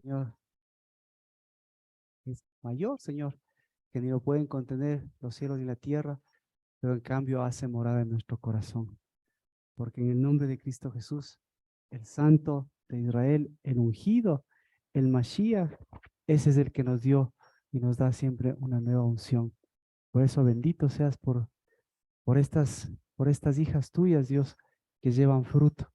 Señor, es mayor, Señor, que ni lo pueden contener los cielos ni la tierra, pero en cambio hace morada en nuestro corazón. Porque en el nombre de Cristo Jesús, el Santo de Israel, el ungido, el Mashiach, ese es el que nos dio y nos da siempre una nueva unción. Por eso bendito seas por estas hijas tuyas, Dios, que llevan fruto,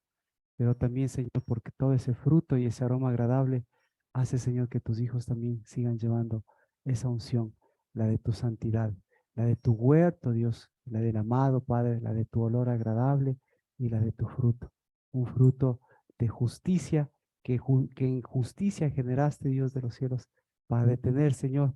pero también, Señor, porque todo ese fruto y ese aroma agradable hace, Señor, que tus hijos también sigan llevando esa unción, la de tu santidad, la de tu huerto, Dios, la del amado Padre, la de tu olor agradable y la de tu fruto, un fruto de justicia que en justicia generaste, Dios de los cielos, para detener, Señor,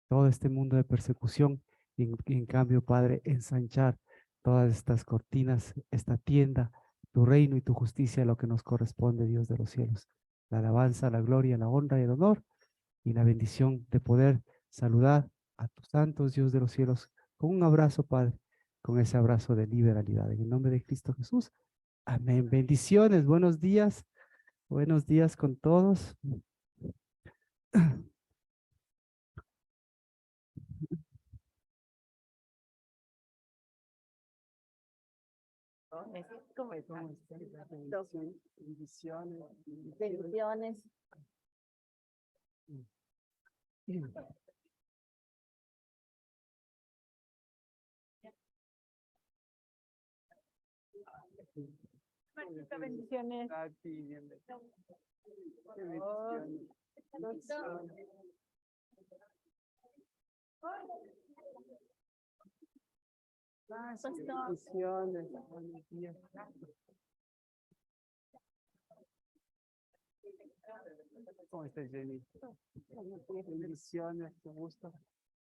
todo este mundo de persecución y en cambio, Padre, ensanchar todas estas cortinas, esta tienda, tu reino y tu justicia, lo que nos corresponde, Dios de los cielos. La alabanza, la gloria, la honra y el honor y la bendición de poder saludar a tus santos, Dios de los cielos, con un abrazo, Padre, con ese abrazo de liberalidad. En el nombre de Cristo Jesús. Amén. Bendiciones, buenos días con todos. ¿Cómo es? Bendiciones. Bendiciones. Bendiciones. Bendiciones. Buenos días. ¿Cómo estás, Jenny? Bendiciones, qué gusto.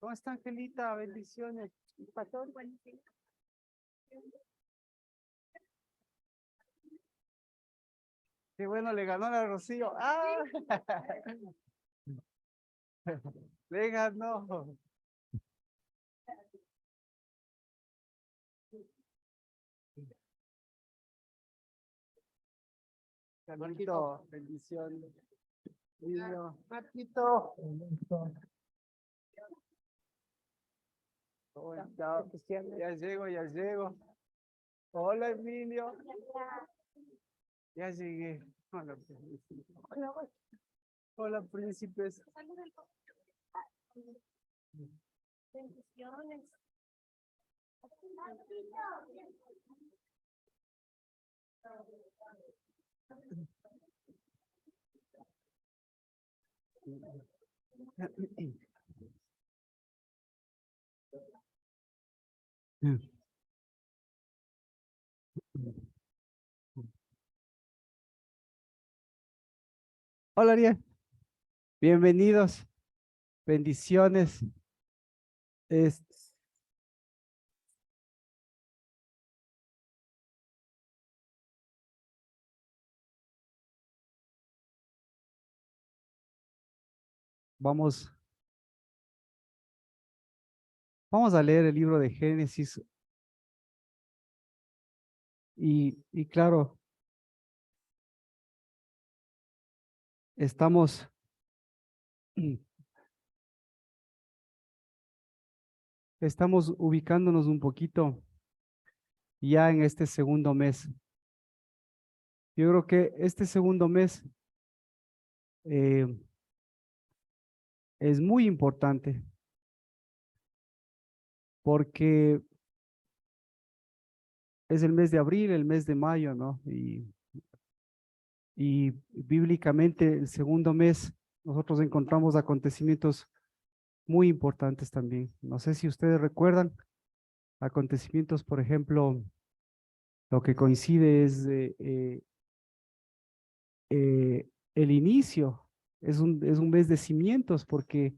¿Cómo está, Angelita? Bendiciones. Pastor. Qué bueno, le ganó la Rocío. ¡Ah! Le ganó. Carlito, bendiciones. Niño, Marquito. ¿Cómo está? Ya llego, ya llego. Hola, Emilio. Ya llegué. Hola, príncipe. Hola, príncipes. Bendiciones. Hola, Ariel. Bienvenidos. Bendiciones. Es- Vamos, vamos a leer el libro de Génesis y claro, estamos, estamos ubicándonos un poquito ya en este segundo mes. Yo creo que este segundo mes eh, es muy importante porque es el mes de abril, el mes de mayo, ¿no? Y bíblicamente el segundo mes nosotros encontramos acontecimientos muy importantes también. No sé si ustedes recuerdan acontecimientos, por ejemplo, lo que coincide es el inicio, es un mes de cimientos porque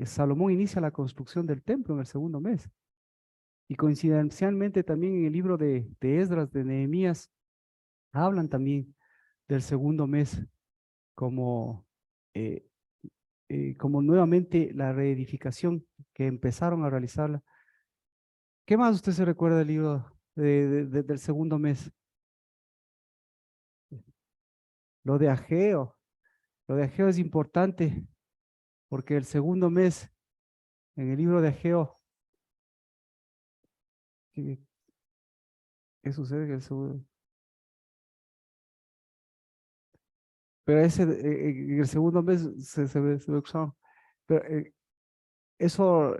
Salomón inicia la construcción del templo en el segundo mes. Y coincidencialmente también en el libro de Esdras, de Nehemías, hablan también del segundo mes como, eh, como nuevamente la reedificación que empezaron a realizarla. ¿Qué más usted se recuerda del libro del segundo mes? Lo de Ageo. Lo de Ageo es importante porque el segundo mes en el libro de Ageo, ¿qué, qué sucede en el segundo? Pero ese, en el segundo mes se ve usado. Pero eso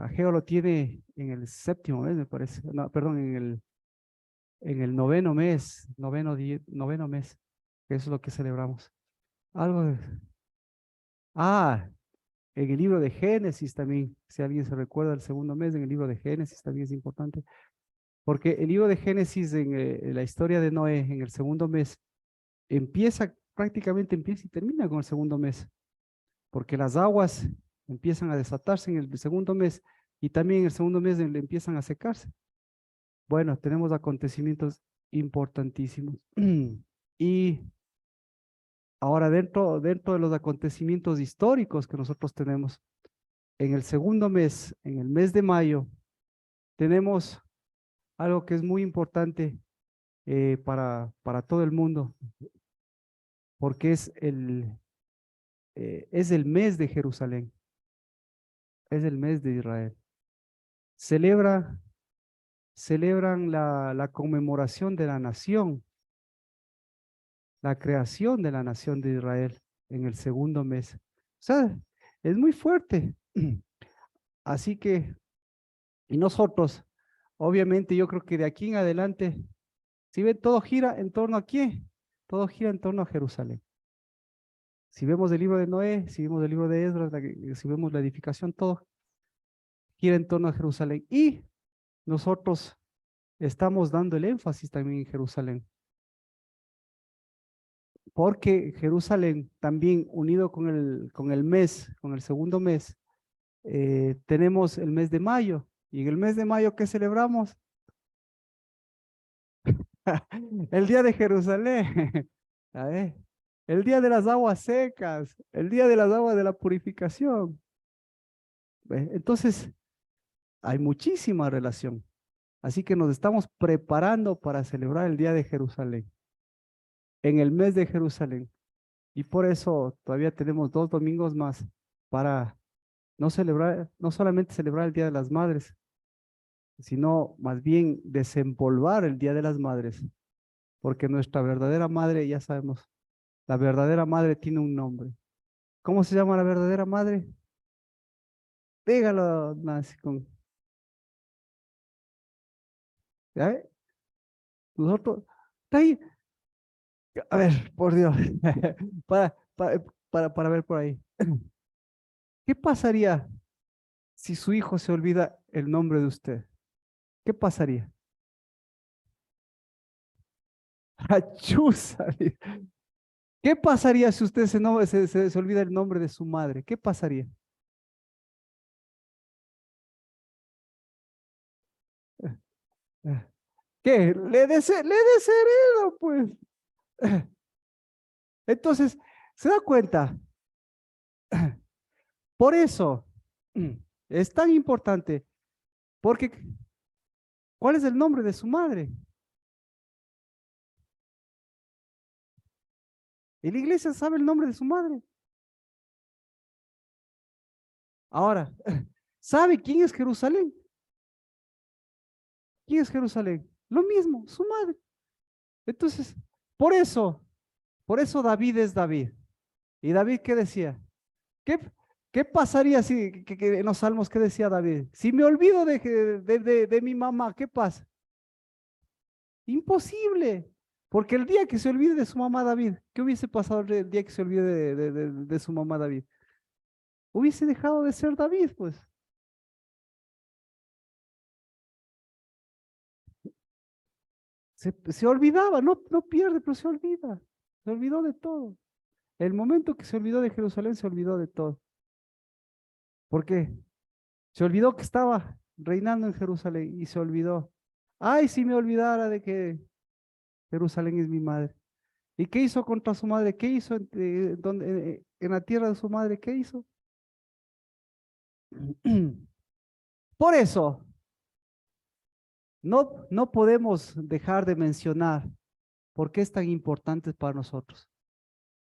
Ageo lo tiene en el séptimo mes, me parece. No, perdón, en el noveno mes, que eso es lo que celebramos. Algo de, en el libro de Génesis también, si alguien se recuerda el segundo mes, en el libro de Génesis también es importante, porque el libro de Génesis en la historia de Noé, en el segundo mes, prácticamente empieza y termina con el segundo mes, porque las aguas empiezan a desatarse en el segundo mes y también en el segundo mes empiezan a secarse. Bueno, tenemos acontecimientos importantísimos. Y ahora dentro de los acontecimientos históricos que nosotros tenemos, en el segundo mes, en el mes de mayo, tenemos algo que es muy importante para todo el mundo, porque es el mes de Jerusalén, es el mes de Israel. Celebra, celebran la conmemoración de la nación, la creación de la nación de Israel en el segundo mes. O sea, es muy fuerte. Así que, y nosotros, obviamente, yo creo que de aquí en adelante, si ven, todo gira en torno a qué, todo gira en torno a Jerusalén. Si vemos el libro de Noé, si vemos el libro de Esdras, si vemos la edificación, todo gira en torno a Jerusalén. Y nosotros estamos dando el énfasis también en Jerusalén, porque Jerusalén también unido con el mes, con el segundo mes, tenemos el mes de mayo. Y en el mes de mayo, ¿qué celebramos? El día de Jerusalén. A ver, el día de las aguas secas, el día de las aguas de la purificación. Entonces, hay muchísima relación. Así que nos estamos preparando para celebrar el día de Jerusalén, en el mes de Jerusalén. Y por eso todavía tenemos 2 domingos más para no solamente celebrar el Día de las Madres, sino más bien desempolvar el Día de las Madres, porque nuestra verdadera madre, ya sabemos, la verdadera madre tiene un nombre. ¿Cómo se llama la verdadera madre? Dígalo, Nancy, ¿ya ve? Nosotros, está ahí, a ver, por Dios, para, para, para ver por ahí. ¿Qué pasaría si su hijo se olvida el nombre de usted? ¿Qué pasaría? Achuza. ¿Qué pasaría si usted se olvida el nombre de su madre? ¿Qué pasaría? ¿Qué? Le desheredo, pues. Entonces, ¿se da cuenta? Por eso es tan importante, porque ¿cuál es el nombre de su madre? Y la iglesia sabe el nombre de su madre. Ahora, ¿sabe quién es Jerusalén? ¿Quién es Jerusalén? Lo mismo, su madre. Entonces, por eso, por eso David es David. ¿Y David qué decía? ¿Qué, qué pasaría si en los salmos qué decía David? Si me olvido de mi mamá, ¿qué pasa? Imposible. Porque el día que se olvide de su mamá David, ¿qué hubiese pasado el día que se olvide de su mamá David? Hubiese dejado de ser David, pues. Se olvidaba, no pierde, pero se olvida. Se olvidó de todo. El momento que se olvidó de Jerusalén, se olvidó de todo. ¿Por qué? Se olvidó que estaba reinando en Jerusalén y se olvidó. Ay, si me olvidara de que Jerusalén es mi madre. ¿Y qué hizo contra su madre? ¿Qué hizo en la tierra de su madre? ¿Qué hizo? Por eso, no podemos dejar de mencionar por qué es tan importante para nosotros.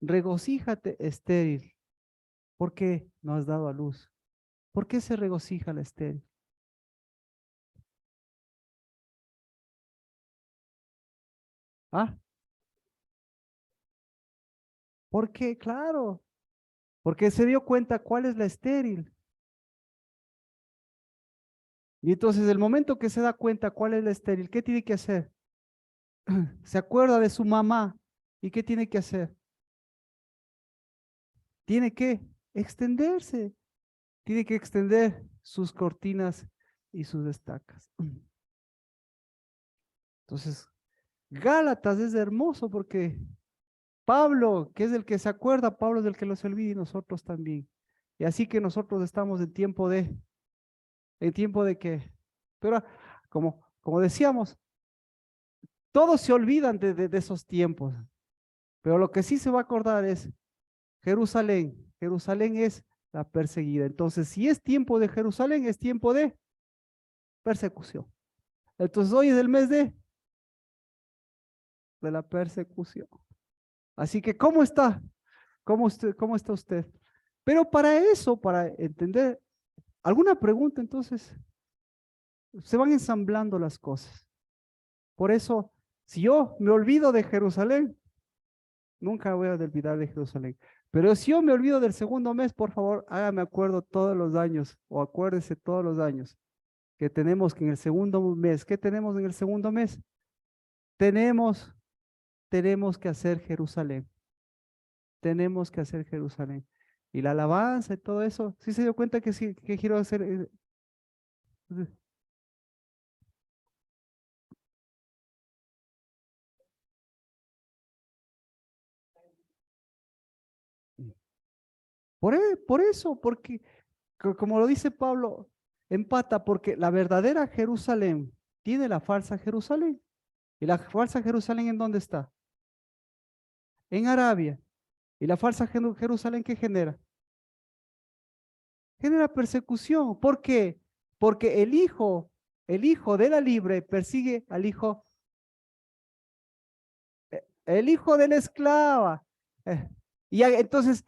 regocíjate estéril. ¿Por qué no has dado a luz? ¿Por qué se regocija la estéril? ¿Ah? ¿Por qué? Claro, porque se dio cuenta cuál es la estéril. Y entonces el momento que se da cuenta cuál es la estéril, ¿qué tiene que hacer? Se acuerda de su mamá. ¿Y qué tiene que hacer? Tiene que extenderse. Tiene que extender sus cortinas y sus estacas. Entonces, Gálatas es hermoso porque Pablo, que es el que se acuerda, Pablo es el que los olvida y nosotros también. Y así que nosotros estamos en tiempo de que, pero como decíamos, todos se olvidan de esos tiempos, pero lo que sí se va a acordar es Jerusalén. Jerusalén es la perseguida. Entonces, si es tiempo de Jerusalén, es tiempo de persecución. Entonces, hoy es el mes de la persecución. Así que, ¿cómo está? ¿Cómo está usted? Pero para eso, para entender, ¿alguna pregunta? Entonces, se van ensamblando las cosas. Por eso, si yo me olvido de Jerusalén, nunca voy a olvidar de Jerusalén. Pero si yo me olvido del segundo mes, por favor, hágame acuerdo todos los años, o acuérdese todos los años que tenemos que en el segundo mes, ¿qué tenemos en el segundo mes? Tenemos, tenemos que hacer Jerusalén. Tenemos que hacer Jerusalén. Y la alabanza y todo eso, ¿sí se dio cuenta que sí, que quiero hacer? Por eso, porque como lo dice Pablo, empata, porque la verdadera Jerusalén tiene la falsa Jerusalén. ¿Y la falsa Jerusalén en dónde está? En Arabia. ¿Y la falsa Jerusalén qué genera? Genera persecución. ¿Por qué? Porque el hijo de la libre persigue al hijo, el hijo de la esclava. Y entonces,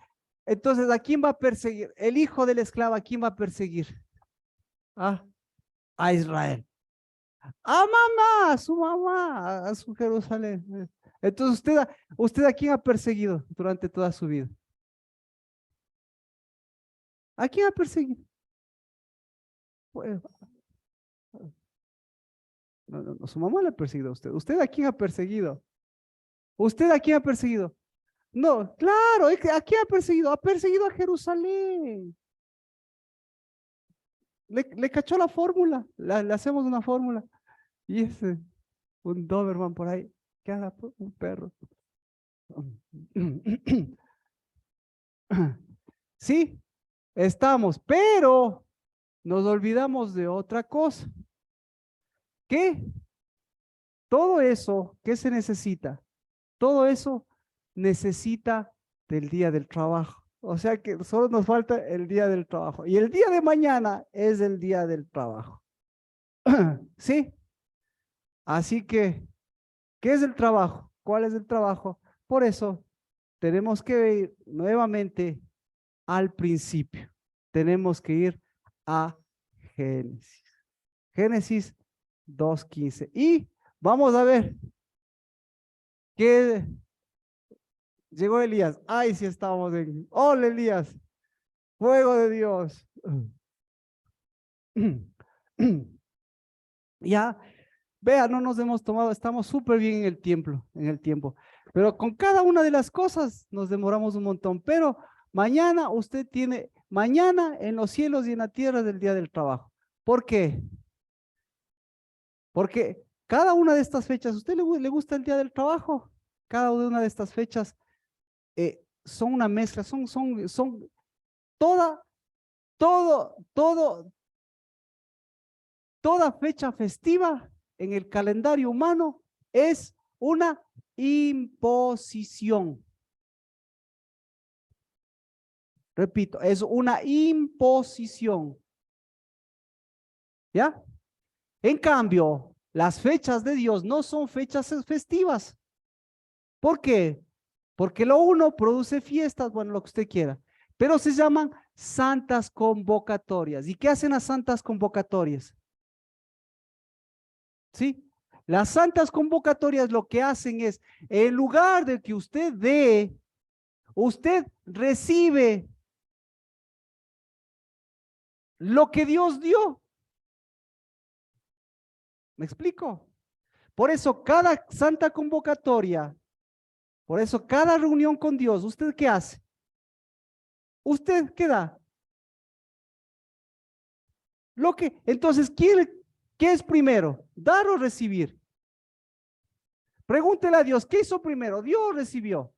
¿a quién va a perseguir? El hijo de la esclava, ¿a quién va a perseguir? Ah, a Israel. A mamá, a su mamá, a su Jerusalén. Entonces, ¿usted a quién ha perseguido durante toda su vida? ¿A quién ha perseguido? Pues, no, su mamá le ha perseguido a usted. ¿Usted a quién ha perseguido? ¿Usted a quién ha perseguido? No, claro, es que ¿a quién ha perseguido? Ha perseguido a Jerusalén. Le cachó la fórmula, le hacemos una fórmula. Y ese, un Doberman por ahí, que haga un perro. Sí, estamos, pero nos olvidamos de otra cosa. ¿Qué? Todo eso, ¿qué se necesita? Todo eso necesita del día del trabajo. O sea que solo nos falta el día del trabajo. Y el día de mañana es el día del trabajo. ¿Sí? Así que, ¿qué es el trabajo? ¿Cuál es el trabajo? Por eso tenemos que ir nuevamente al principio. Tenemos que ir a Génesis. Génesis 2:15. Y vamos a ver qué llegó Elías. Ay, sí estamos en. ¡Hola, Elías! Fuego de Dios. Ya, vea, no nos hemos tomado, estamos súper bien en el tiempo. Pero con cada una de las cosas nos demoramos un montón. Pero mañana usted tiene, mañana en los cielos y en la tierra del día del trabajo. ¿Por qué? Porque cada una de estas fechas, ¿usted le gusta el día del trabajo? Cada una de estas fechas son una mezcla, son toda, todo, toda fecha festiva en el calendario humano es una imposición. Repito, es una imposición. ¿Ya? En cambio, las fechas de Dios no son fechas festivas. ¿Por qué? porque lo uno produce fiestas, bueno, lo que usted quiera, pero se llaman santas convocatorias. ¿Y qué hacen las santas convocatorias? ¿Sí? Las santas convocatorias lo que hacen es, en lugar de que usted dé, usted recibe lo que Dios dio. ¿Me explico? Por eso cada santa convocatoria, por eso cada reunión con Dios, ¿usted qué hace? ¿Usted qué da? Entonces, ¿qué es primero? ¿Dar o recibir? Pregúntele a Dios, ¿qué hizo primero? ¿Dio o recibió?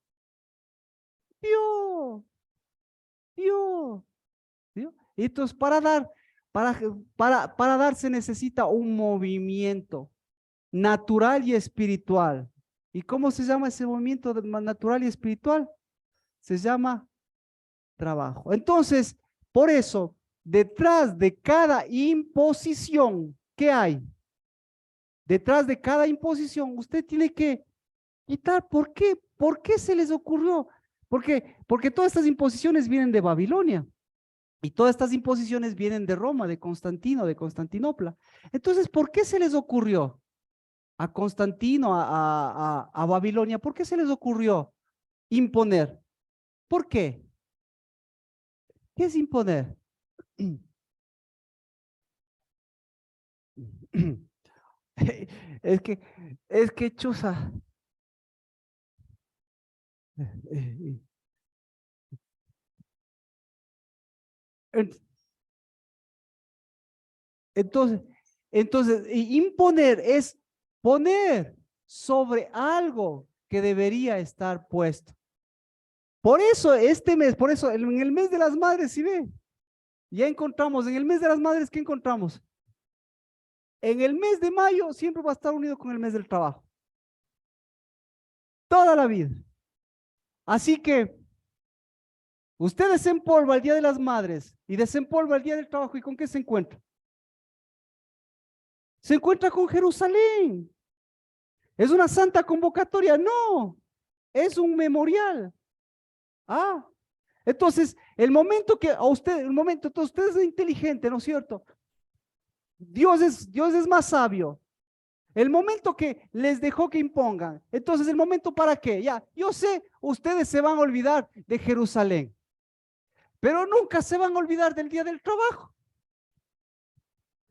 Dio, dio, dio. Entonces, para dar se necesita un movimiento natural y espiritual. ¿Y cómo se llama ese movimiento natural y espiritual? Se llama trabajo. Entonces, por eso, detrás de cada imposición, ¿qué hay? Detrás de cada imposición, usted tiene que quitar. ¿Por qué? ¿Por qué se les ocurrió? Porque todas estas imposiciones vienen de Babilonia y todas estas imposiciones vienen de Roma, de Constantino, de Constantinopla. Entonces, ¿por qué se les ocurrió a Constantino, a Babilonia? ¿Por qué se les ocurrió imponer? ¿Por qué? ¿Qué es imponer? Es que, Chuza. Ent- Entonces, imponer es poner sobre algo que debería estar puesto. Por eso este mes, por eso en el mes de las madres, ¿sí ve? Ya encontramos, en el mes de las madres, ¿qué encontramos? En el mes de mayo siempre va a estar unido con el mes del trabajo. Toda la vida. Así que usted desempolva el Día de las Madres y desempolva el Día del Trabajo. ¿Y con qué se encuentra? Se encuentra con Jerusalén. ¿Es una santa convocatoria? No, es un memorial. Ah, entonces, entonces usted es inteligente, ¿no es cierto? Dios es más sabio. El momento que les dejó que impongan, entonces el momento para qué, ya, yo sé, ustedes se van a olvidar de Jerusalén, pero nunca se van a olvidar del Día del Trabajo,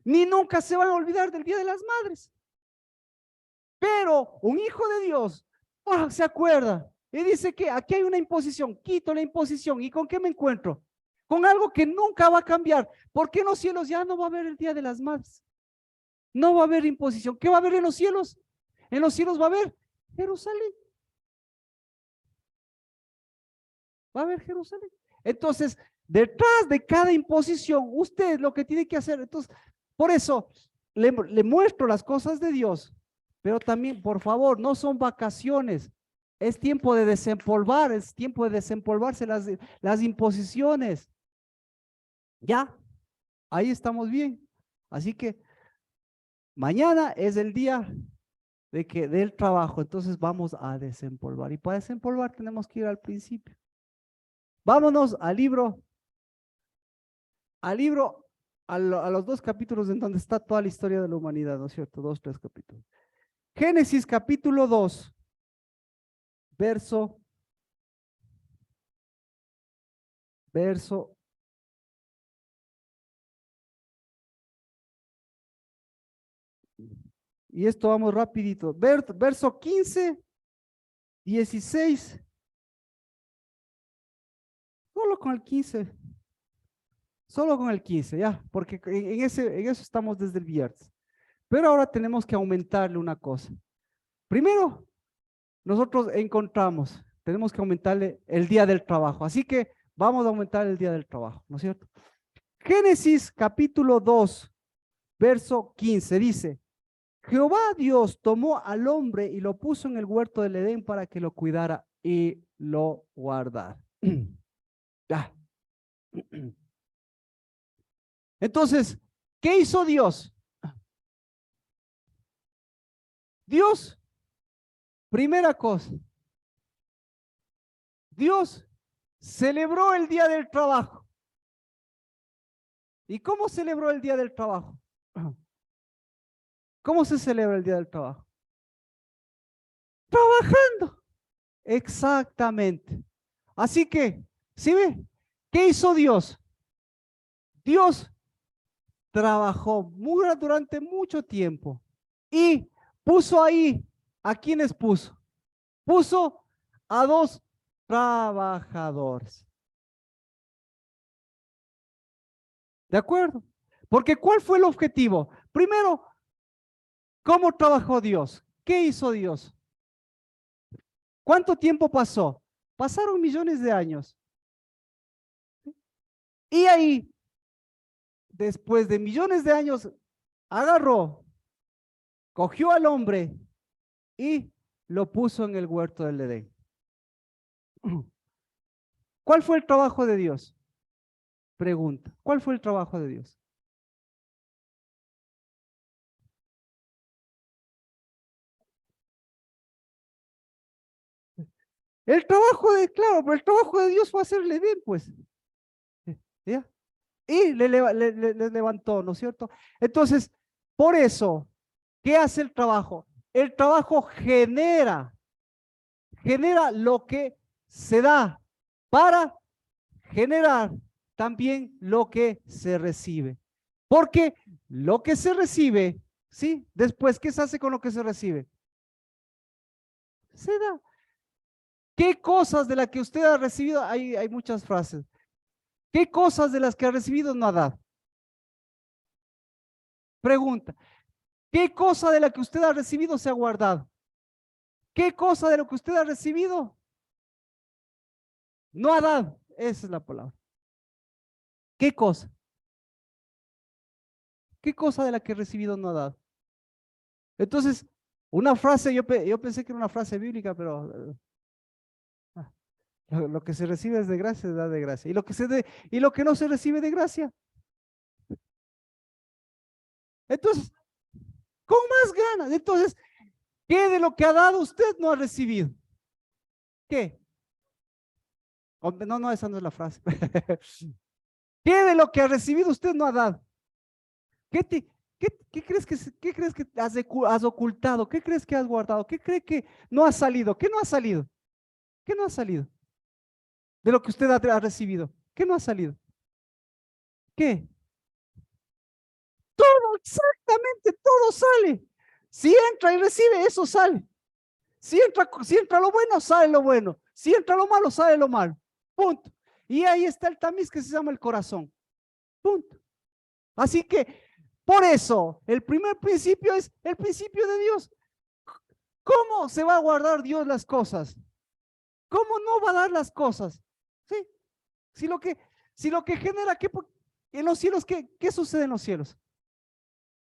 ni nunca se van a olvidar del Día de las Madres. Pero un hijo de Dios se acuerda y dice que aquí hay una imposición, quito la imposición. ¿Y con qué me encuentro? Con algo que nunca va a cambiar. Porque en los cielos ya no va a haber el Día de las Madres. No va a haber imposición. ¿Qué va a haber en los cielos? En los cielos va a haber Jerusalén. Va a haber Jerusalén. Entonces, detrás de cada imposición, usted lo que tiene que hacer, entonces, por eso le muestro las cosas de Dios, pero también, por favor, no son vacaciones, es tiempo de desempolvar, es tiempo de desempolvarse las imposiciones. Ya, ahí estamos bien. Así que mañana es el día del trabajo, entonces vamos a desempolvar. Y para desempolvar tenemos que ir al principio. Vámonos a los 2 capítulos en donde está toda la historia de la humanidad, ¿no es cierto? 2, 3 capítulos. Génesis capítulo 2, verso, y esto vamos rapidito, verso 15, 16, solo con el 15, ya, porque en eso estamos desde el viernes. Pero ahora tenemos que aumentarle una cosa. Primero, nosotros tenemos que aumentarle el día del trabajo. Así que vamos a aumentar el día del trabajo, ¿no es cierto? Génesis capítulo 2, verso 15 dice, Jehová Dios tomó al hombre y lo puso en el huerto del Edén para que lo cuidara y lo guardara. Ya. Entonces, ¿qué hizo Dios? Dios, primera cosa, Dios celebró el día del trabajo. ¿Y cómo celebró el día del trabajo? ¿Cómo se celebra el día del trabajo? Trabajando. Exactamente. Así que, ¿sí ve? ¿Qué hizo Dios? Dios trabajó durante mucho tiempo y puso ahí, ¿a quiénes puso? Puso a dos trabajadores. ¿De acuerdo? Porque ¿cuál fue el objetivo? Primero, ¿cómo trabajó Dios? ¿Qué hizo Dios? ¿Cuánto tiempo pasó? Pasaron millones de años. Y ahí, después de millones de años, agarró, cogió al hombre y lo puso en el huerto del Edén. ¿Cuál fue el trabajo de Dios? Pregunta, ¿cuál fue el trabajo de Dios? El trabajo de, claro, pero el trabajo de Dios fue hacerle bien, pues. ¿Ya? Y le levantó, ¿no es cierto? Entonces, por eso, ¿qué hace el trabajo? El trabajo genera lo que se da para generar también lo que se recibe. Porque lo que se recibe, ¿sí? Después, ¿qué se hace con lo que se recibe? Se da. ¿Qué cosas de las que usted ha recibido? Hay muchas frases. ¿Qué cosas de las que ha recibido no ha dado? Pregunta. ¿Qué cosa de la que usted ha recibido se ha guardado? ¿Qué cosa de lo que usted ha recibido no ha dado? Esa es la palabra. ¿Qué cosa? ¿Qué cosa de la que he recibido no ha dado? Entonces, una frase, yo pensé que era una frase bíblica, pero lo que se recibe es de gracia, se da de gracia. Y lo que no se recibe de gracia. Entonces, con más ganas. Entonces, ¿qué de lo que ha dado usted no ha recibido? ¿Qué? No, no, esa no es la frase. ¿Qué de lo que ha recibido usted no ha dado? ¿Qué, te, qué crees que has ocultado? ¿Qué crees que has guardado? ¿Qué cree que no ha salido? ¿Qué no ha salido? ¿Qué no ha salido? De lo que usted ha recibido. ¿Qué no ha salido? ¿Qué? Todo, exactamente, todo sale. Si entra y recibe, eso sale. Si entra lo bueno, sale lo bueno. Si entra lo malo, sale lo malo. Punto. Y ahí está el tamiz que se llama el corazón. Punto. Así que, por eso, el primer principio es el principio de Dios. ¿Cómo se va a guardar Dios las cosas? ¿Cómo no va a dar las cosas? ¿Sí? Si lo que, si lo que genera, en los cielos, ¿qué sucede en los cielos?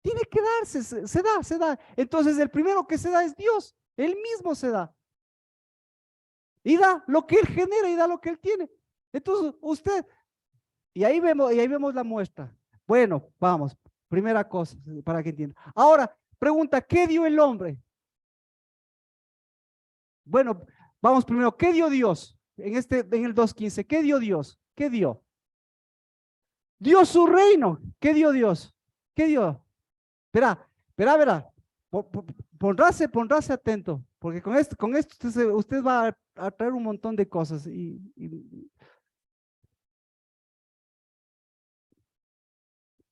Tiene que darse, se da, se da. Entonces, el primero que se da es Dios. Él mismo se da. Y da lo que Él genera y da lo que Él tiene. Entonces, usted, y ahí vemos la muestra. Bueno, vamos. Primera cosa, para que entienda. Ahora, pregunta, ¿qué dio el hombre? Bueno, vamos primero, ¿qué dio Dios? En el 2:15, ¿qué dio Dios? ¿Qué dio? Dio su reino. ¿Qué dio Dios? ¿Qué dio? Verá. Pondráse atento, porque con esto usted va a traer un montón de cosas.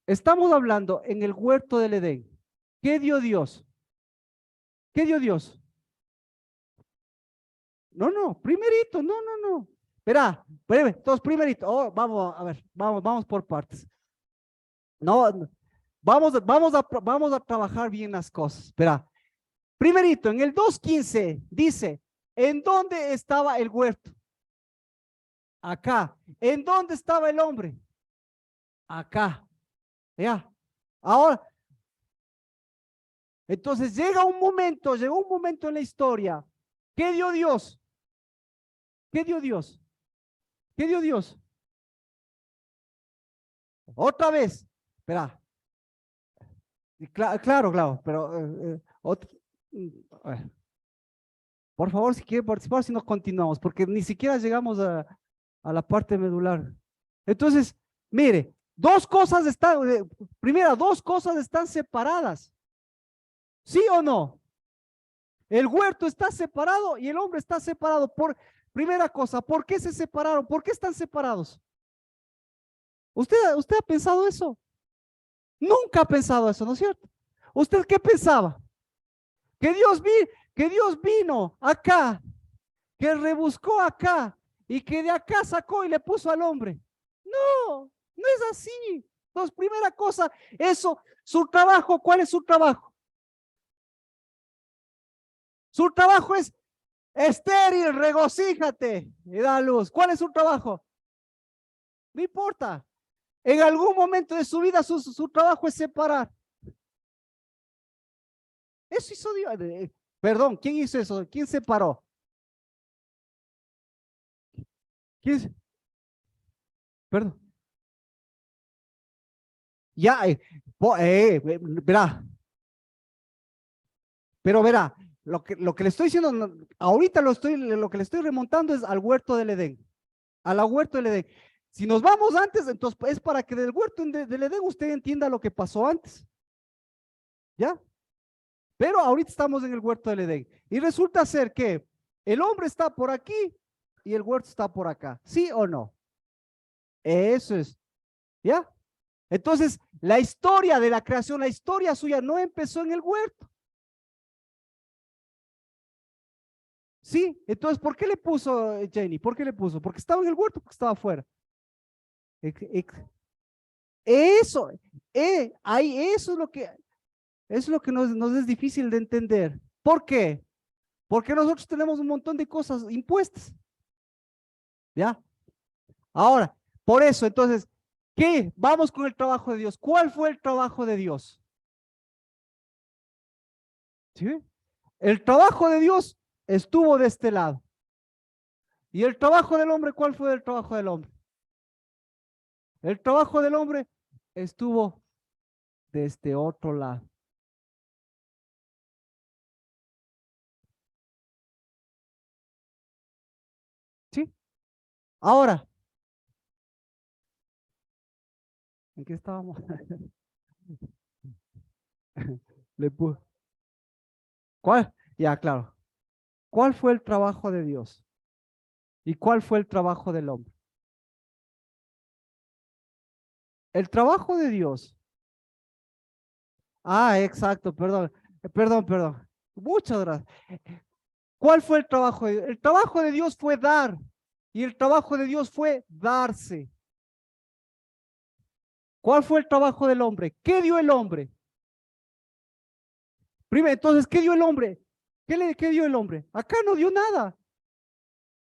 Estamos hablando en el huerto del Edén. ¿Qué dio Dios? ¿Qué dio Dios? No, primerito, no. Verá, breve, entonces primerito, vamos a ver, vamos por partes. No, vamos a trabajar bien las cosas. Espera, primerito, en el 2:15 dice, ¿en dónde estaba el huerto? Acá. ¿En dónde estaba el hombre? Acá. Ya. Ahora, entonces llegó un momento en la historia. ¿Qué dio Dios? ¿Qué dio Dios? ¿Qué dio Dios? Otra vez. Espera. Claro, pero a ver. Por favor, si quiere participar, si no continuamos, porque ni siquiera llegamos a la parte medular. Entonces, mire, dos cosas están separadas. ¿Sí o no? El huerto está separado y el hombre está separado. Primera cosa, ¿por qué se separaron? ¿Por qué están separados? ¿Usted ha pensado eso? Nunca ha pensado eso, ¿no es cierto? ¿Usted qué pensaba? Que Dios vino acá, que rebuscó acá y que de acá sacó y le puso al hombre. No, no es así. Entonces, primera cosa, eso, su trabajo, ¿cuál es su trabajo? Su trabajo es estéril, regocíjate y da luz. ¿Cuál es su trabajo? No importa. En algún momento de su vida su trabajo es separar. Eso hizo Dios. Perdón, ¿quién hizo eso? ¿Quién separó? ¿Quién? Perdón. Ya, verá. Pero verá, lo que le estoy diciendo, ahorita lo que le estoy remontando es al huerto del Edén. A la huerto del Edén. Si nos vamos antes, entonces es para que del huerto del Edén usted entienda lo que pasó antes. ¿Ya? Pero ahorita estamos en el huerto del Edén. Y resulta ser que el hombre está por aquí y el huerto está por acá. ¿Sí o no? Eso es. ¿Ya? Entonces, la historia de la creación, la historia suya no empezó en el huerto. ¿Sí? Entonces, ¿por qué le puso Jenny? ¿Por qué le puso? ¿Porque estaba en el huerto o porque estaba afuera? Eso, eso es lo que nos es difícil de entender. ¿Por qué? Porque nosotros tenemos un montón de cosas impuestas. ¿Ya? Ahora, por eso, entonces, ¿qué? Vamos con el trabajo de Dios. ¿Cuál fue el trabajo de Dios? ¿Sí? El trabajo de Dios estuvo de este lado. ¿Y el trabajo del hombre? ¿Cuál fue el trabajo del hombre? El trabajo del hombre estuvo de este otro lado. ¿Sí? Ahora, ¿en qué estábamos? Le ¿Cuál? Ya, claro. ¿Cuál fue el trabajo de Dios? ¿Y cuál fue el trabajo del hombre? El trabajo de Dios. Ah, exacto, perdón. Perdón. Muchas gracias. ¿Cuál fue el trabajo de Dios? El trabajo de Dios fue dar. Y el trabajo de Dios fue darse. ¿Cuál fue el trabajo del hombre? ¿Qué dio el hombre? Primero, entonces, ¿qué dio el hombre? ¿Qué dio el hombre? Acá no dio nada.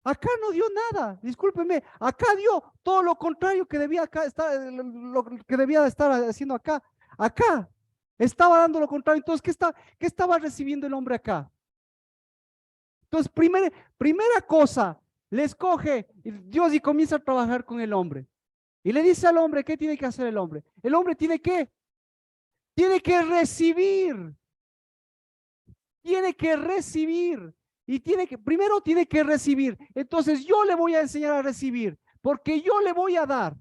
Acá no dio nada. Discúlpeme. Acá dio todo lo contrario que debía acá estar, lo que debía estar haciendo acá. Acá estaba dando lo contrario. Entonces, ¿qué estaba recibiendo el hombre acá? Entonces, primera cosa, le escoge Dios y comienza a trabajar con el hombre. Y le dice al hombre, ¿qué tiene que hacer el hombre? El hombre tiene que recibir. Tiene que recibir. Y primero tiene que recibir. Entonces yo le voy a enseñar a recibir, porque yo le voy a dar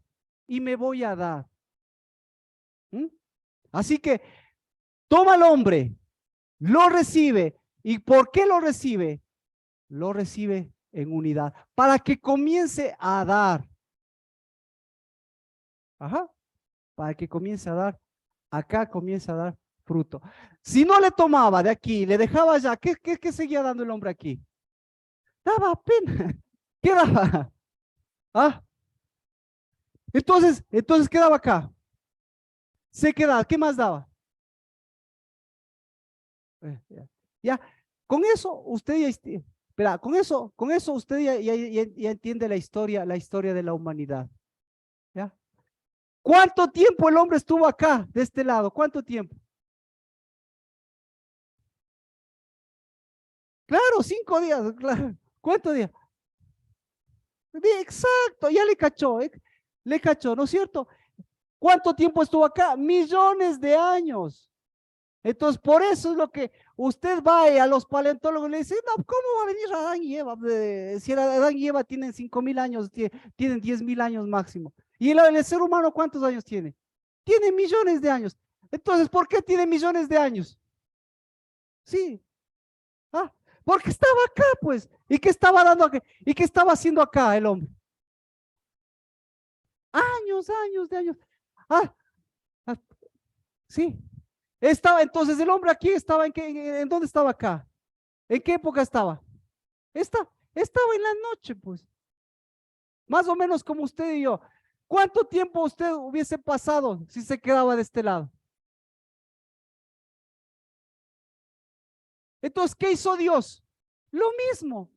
y me voy a dar. ¿Mm? Así que toma al hombre, lo recibe. ¿Y por qué lo recibe? Lo recibe en unidad, para que comience a dar. Ajá, para que comience a dar. Acá comienza a dar fruto. Si no le tomaba de aquí, le dejaba allá, ¿qué seguía dando el hombre aquí? Daba pena. ¿Qué daba? ¿Ah? Entonces, ¿qué daba acá? Se quedaba. ¿Qué más daba? Ya. Ya. Con eso usted ya, espera, con eso usted ya entiende la historia de la humanidad. ¿Ya? ¿Cuánto tiempo el hombre estuvo acá, de este lado? ¿Cuánto tiempo? Claro, 5 días, claro. ¿Cuántos días? Exacto, ya le cachó, ¿no es cierto? ¿Cuánto tiempo estuvo acá? Millones de años. Entonces, por eso es lo que usted va a los paleontólogos y le dice, no, ¿cómo va a venir Adán y Eva? Si Adán y Eva tienen 5.000 años, tienen 10.000 años máximo. ¿Y el ser humano cuántos años tiene? Tiene millones de años. Entonces, ¿por qué tiene millones de años? Sí. Ah, porque estaba acá, pues. ¿Y qué estaba dando acá? ¿Y qué estaba haciendo acá el hombre? Años, años de años. Ah, ah, sí. Estaba, entonces el hombre aquí estaba ¿en dónde estaba acá? ¿En qué época estaba? Estaba en la noche, pues. Más o menos como usted y yo. ¿Cuánto tiempo usted hubiese pasado si se quedaba de este lado? Entonces, ¿qué hizo Dios? Lo mismo,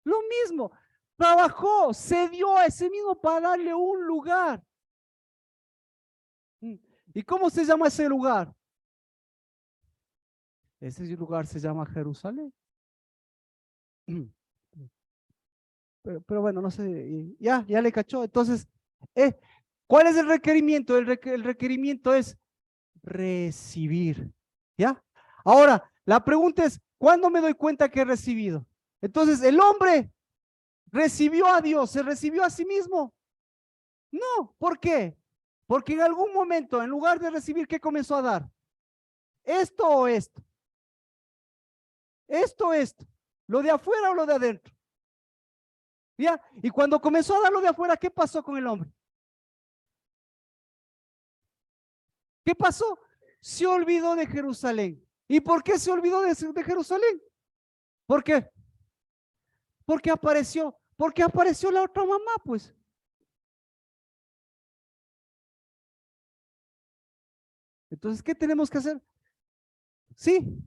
lo mismo. Trabajó, se dio a ese mismo para darle un lugar. ¿Y cómo se llama ese lugar? Ese lugar se llama Jerusalén. Pero bueno, no sé, ya le cachó. Entonces, eh, ¿cuál es el requerimiento? El requerimiento es recibir, ¿ya? Ahora, la pregunta es, ¿cuándo me doy cuenta que he recibido? Entonces, el hombre recibió a Dios, ¿se recibió a sí mismo? No, ¿por qué? Porque en algún momento, en lugar de recibir, ¿qué comenzó a dar? ¿Esto o esto? ¿Esto o esto? ¿Lo de afuera o lo de adentro? ¿Ya? Y cuando comenzó a dar lo de afuera, ¿qué pasó con el hombre? ¿Qué pasó? Se olvidó de Jerusalén. ¿Y por qué se olvidó de Jerusalén? ¿Por qué? Porque apareció la otra mamá, pues. Entonces, ¿qué tenemos que hacer? Sí.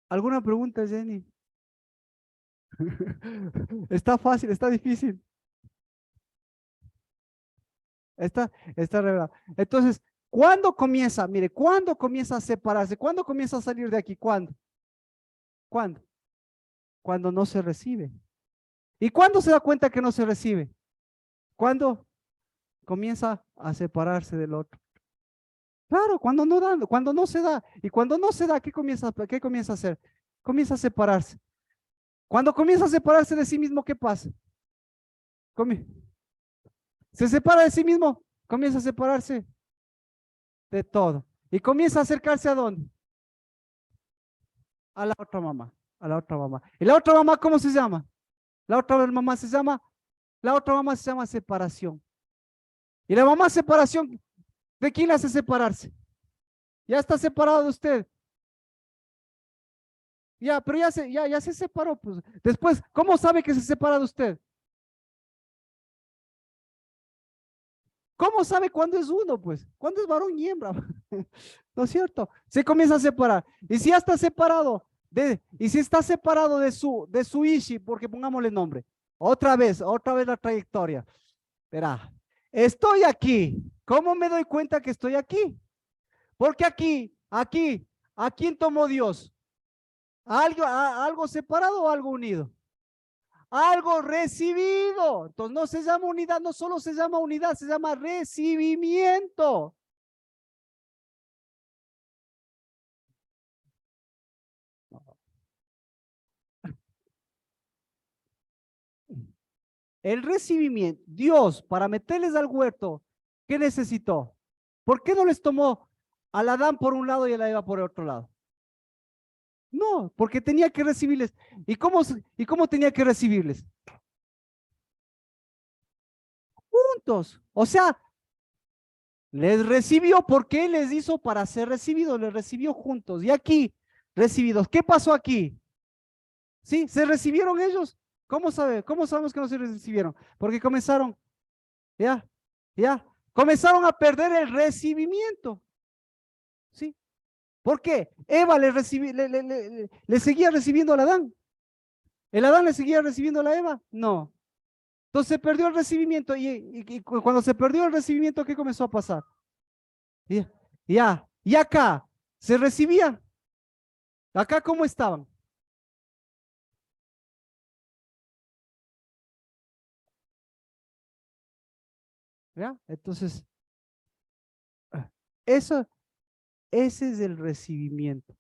¿Alguna pregunta, Jenny? Está fácil, está difícil. Está revelado. Entonces, ¿cuándo comienza? Mire, ¿cuándo comienza a separarse? ¿Cuándo comienza a salir de aquí? ¿Cuándo? ¿Cuándo? Cuando no se recibe. ¿Y cuándo se da cuenta que no se recibe? ¿Cuándo comienza a separarse del otro? Claro, cuando no se da. Y cuando no se da, ¿qué comienza a hacer? Comienza a separarse. Cuando comienza a separarse de sí mismo, ¿qué pasa? Comie- Se separa de sí mismo, comienza a separarse de todo. Y comienza a acercarse ¿a dónde? A la otra mamá, a la otra mamá. ¿Y la otra mamá cómo se llama? La otra mamá se llama separación. ¿Y la mamá separación, de quién la hace separarse? Ya está separado de usted. Ya, pero ya se separó, pues. Después, ¿cómo sabe que se separa de usted? ¿Cómo sabe cuándo es uno, pues? ¿Cuándo es varón y hembra? ¿No es cierto? Se comienza a separar. Y si ya está separado, y si está separado de su Ishi, porque pongámosle nombre, otra vez la trayectoria. Verá, estoy aquí. ¿Cómo me doy cuenta que estoy aquí? Porque ¿a quién tomó Dios? ¿Algo separado o algo unido? Algo recibido. Entonces no se llama unidad, no solo se llama unidad, se llama recibimiento. El recibimiento, Dios, para meterles al huerto, ¿qué necesitó? ¿Por qué no les tomó al Adán por un lado y a la Eva por el otro lado? No, porque tenía que recibirles. ¿Y cómo tenía que recibirles? Juntos. O sea, les recibió porque Él les hizo para ser recibidos, les recibió juntos. Y aquí, recibidos. ¿Qué pasó aquí? ¿Sí? ¿Se recibieron ellos? ¿Cómo sabe? ¿Cómo sabemos que no se recibieron? Porque comenzaron, ya, ya, comenzaron a perder el recibimiento. ¿Sí? ¿Por qué? Eva le seguía recibiendo al Adán. ¿El Adán le seguía recibiendo a la Eva? No. Entonces se perdió el recibimiento y cuando se perdió el recibimiento, ¿qué comenzó a pasar? Ya, ya, y acá, ¿se recibía? ¿Acá cómo estaban? ¿Ya? Entonces, eso, ese es el recibimiento.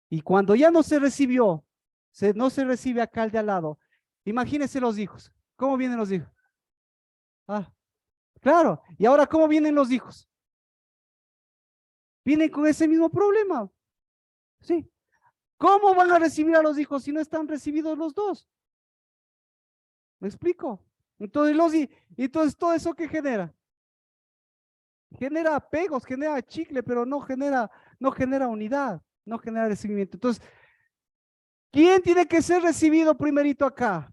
Y cuando ya no se recibió, no se recibe acá al de al lado, imagínense los hijos. ¿Cómo vienen los hijos? Ah, claro. Y ahora, ¿cómo vienen los hijos? Vienen con ese mismo problema. Sí. ¿Cómo van a recibir a los hijos si no están recibidos los dos? ¿Me explico? Entonces, entonces todo eso ¿qué genera? Genera apegos, genera chicle, pero no genera unidad, no genera recibimiento. Entonces, ¿quién tiene que ser recibido primerito acá?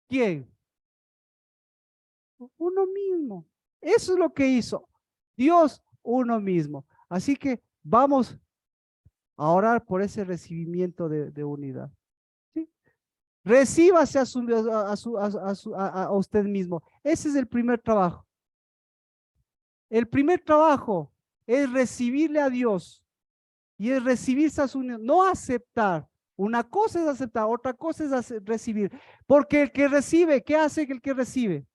¿Quién? Uno mismo. Eso es lo que hizo Dios, uno mismo. Así que vamos a orar por ese recibimiento de unidad. ¿Sí? Recíbase a usted mismo. Ese es el primer trabajo. El primer trabajo es recibirle a Dios y es recibirse a su unión, no aceptar. Una cosa es aceptar, otra cosa es recibir. Porque el que recibe, ¿qué hace el que recibe?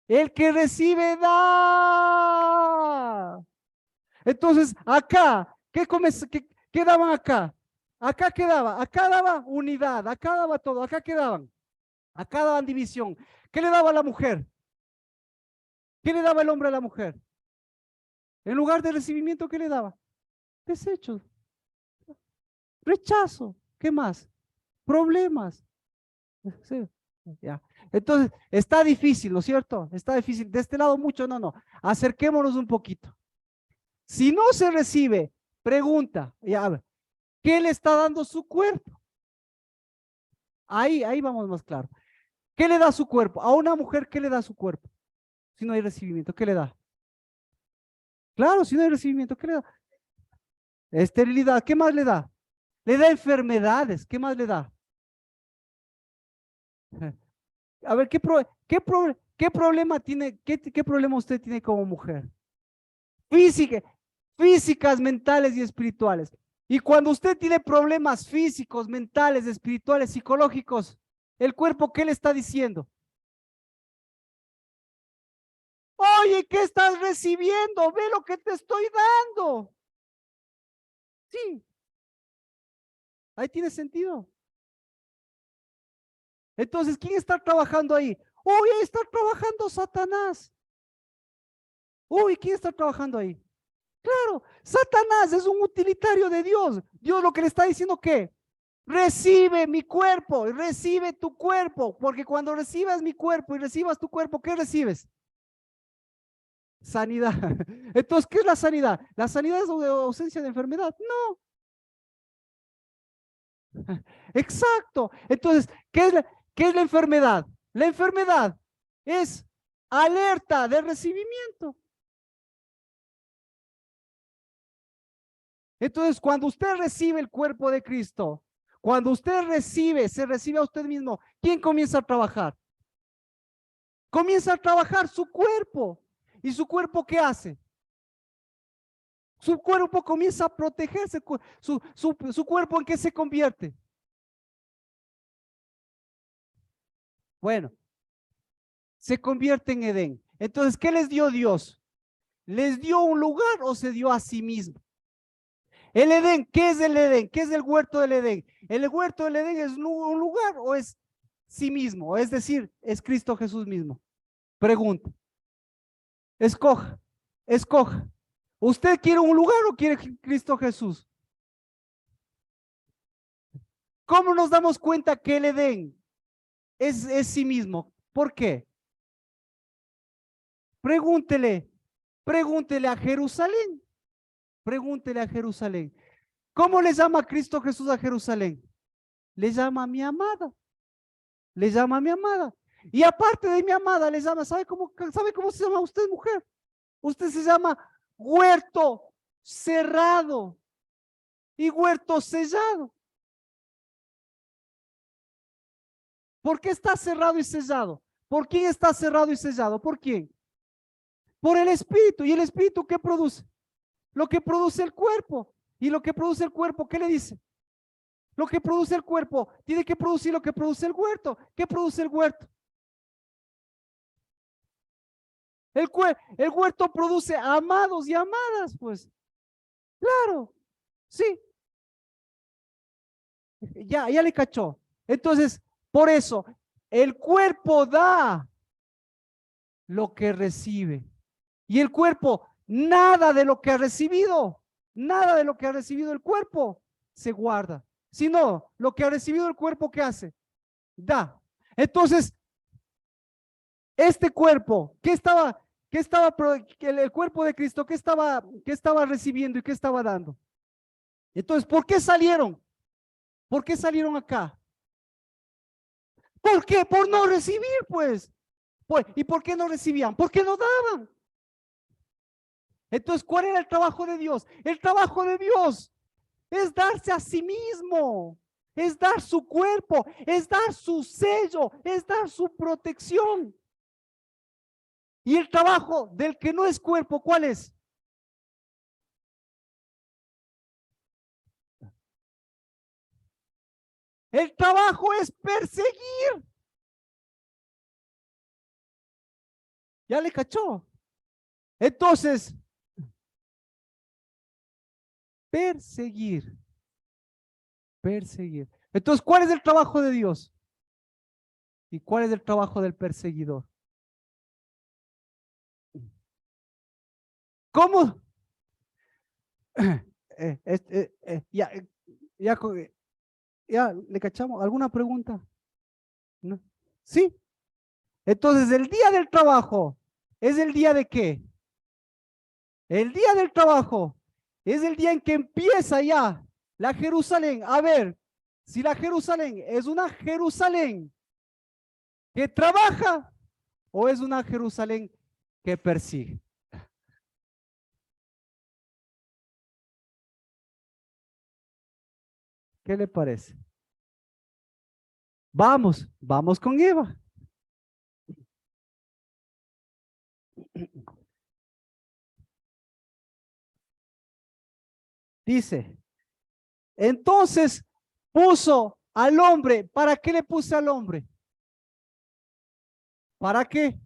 El que recibe da. Entonces, acá, ¿qué daban acá? Acá quedaba, acá daba unidad, acá daba todo, acá quedaban, acá daban división. ¿Qué le daba a la mujer? ¿Qué le daba el hombre a la mujer? En lugar de recibimiento, ¿qué le daba? Desecho, rechazo, ¿qué más? Problemas. Sí, ya. Entonces, está difícil, ¿no es cierto? Está difícil. De este lado mucho, no. Acerquémonos un poquito. Si no se recibe, pregunta, ya, a ver, ¿qué le está dando su cuerpo? Ahí vamos más claro. ¿Qué le da su cuerpo? A una mujer, ¿qué le da su cuerpo? Si no hay recibimiento, ¿qué le da? Claro, si no hay recibimiento, ¿qué le da? Esterilidad, ¿qué más le da? Le da enfermedades, ¿qué más le da? A ver, ¿qué problema tiene, qué problema usted tiene como mujer? Física, físicas, mentales y espirituales. Y cuando usted tiene problemas físicos, mentales, espirituales, psicológicos, el cuerpo, ¿qué le está diciendo? Oye, ¿qué estás recibiendo? Ve lo que te estoy dando. Sí, ahí tiene sentido. Entonces, ¿quién está trabajando ahí? Uy, ahí está trabajando Satanás. Uy, ¿quién está trabajando ahí? Claro, Satanás es un utilitario de Dios. Dios lo que le está diciendo que recibe mi cuerpo, recibe tu cuerpo, porque cuando recibas mi cuerpo y recibas tu cuerpo, ¿qué recibes? Sanidad. Entonces, ¿qué es la sanidad? ¿La sanidad es ausencia de enfermedad? No. Exacto. Entonces, qué es la enfermedad? La enfermedad es alerta de recibimiento. Entonces, cuando usted recibe el cuerpo de Cristo, cuando usted recibe, se recibe a usted mismo, ¿quién comienza a trabajar? Comienza a trabajar su cuerpo. ¿Y su cuerpo qué hace? Su cuerpo comienza a protegerse. Su cuerpo ¿en qué se convierte? Bueno, se convierte en Edén. Entonces, ¿qué les dio Dios? ¿Les dio un lugar o se dio a sí mismo? El Edén, ¿qué es el Edén? ¿Qué es el huerto del Edén? ¿El huerto del Edén es un lugar o es sí mismo? Es decir, es Cristo Jesús mismo. Pregunta. Escoja, escoja. ¿Usted quiere un lugar o quiere Cristo Jesús? ¿Cómo nos damos cuenta que el Edén es sí mismo? ¿Por qué? Pregúntele, pregúntele a Jerusalén. Pregúntele a Jerusalén. ¿Cómo le llama Cristo Jesús a Jerusalén? Le llama a mi amada. Le llama a mi amada. Y aparte de mi amada, le llama, sabe cómo se llama usted, mujer? Usted se llama huerto cerrado y huerto sellado. ¿Por qué está cerrado y sellado? ¿Por quién está cerrado y sellado? ¿Por quién? Por el Espíritu. ¿Y el Espíritu qué produce? Lo que produce el cuerpo. ¿Y lo que produce el cuerpo, qué le dice? Lo que produce el cuerpo tiene que producir lo que produce el huerto. ¿Qué produce el huerto? El huerto produce amados y amadas, pues. Claro, sí. Ya le cachó. Entonces, por eso, el cuerpo da lo que recibe. Y el cuerpo, nada de lo que ha recibido, nada de lo que ha recibido el cuerpo se guarda. Sino, lo que ha recibido el cuerpo, ¿qué hace? Da. Entonces, este cuerpo, el cuerpo de Cristo, qué estaba recibiendo y qué estaba dando? Entonces, ¿por qué salieron? ¿Por qué salieron acá? ¿Por qué? Por no recibir, pues. ¿Y por qué no recibían? Porque no daban. Entonces, ¿cuál era el trabajo de Dios? El trabajo de Dios es darse a sí mismo, es dar su cuerpo, es dar su sello, es dar su protección. Y el trabajo del que no es cuerpo, ¿cuál es? El trabajo es perseguir. ¿Ya le cachó? Entonces, perseguir. Entonces, ¿cuál es el trabajo de Dios? ¿Y cuál es el trabajo del perseguidor? ¿Cómo? Ya, ya, ya, ¿le cachamos? ¿Alguna pregunta? ¿No? ¿Sí? Entonces, el día del trabajo, ¿es el día de qué? El día del trabajo es el día en que empieza ya la Jerusalén. A ver, si la Jerusalén es una Jerusalén que trabaja o es una Jerusalén que persigue. ¿Qué le parece? Vamos con Eva. Dice, entonces puso al hombre. ¿Para qué le puse al hombre? ¿Para qué?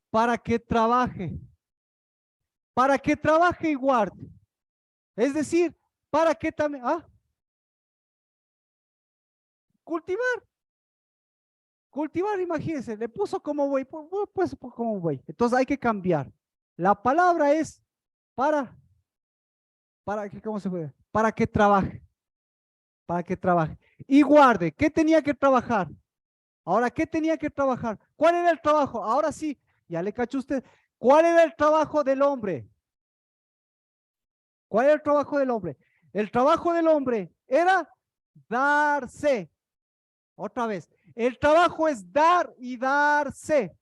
Para que trabaje. Para que trabaje y guarde. Es decir, para que también, cultivar. Cultivar, imagínense, le puso como buey, pues como buey. Entonces hay que cambiar. La palabra es para que, ¿cómo se puede? Para que trabaje. Y guarde, ¿qué tenía que trabajar? Ahora, ¿qué tenía que trabajar? ¿Cuál era el trabajo? Ahora sí, ya le cachó usted. ¿Cuál era el trabajo del hombre? ¿Cuál era el trabajo del hombre? El trabajo del hombre era darse. Otra vez, el trabajo es dar y darse.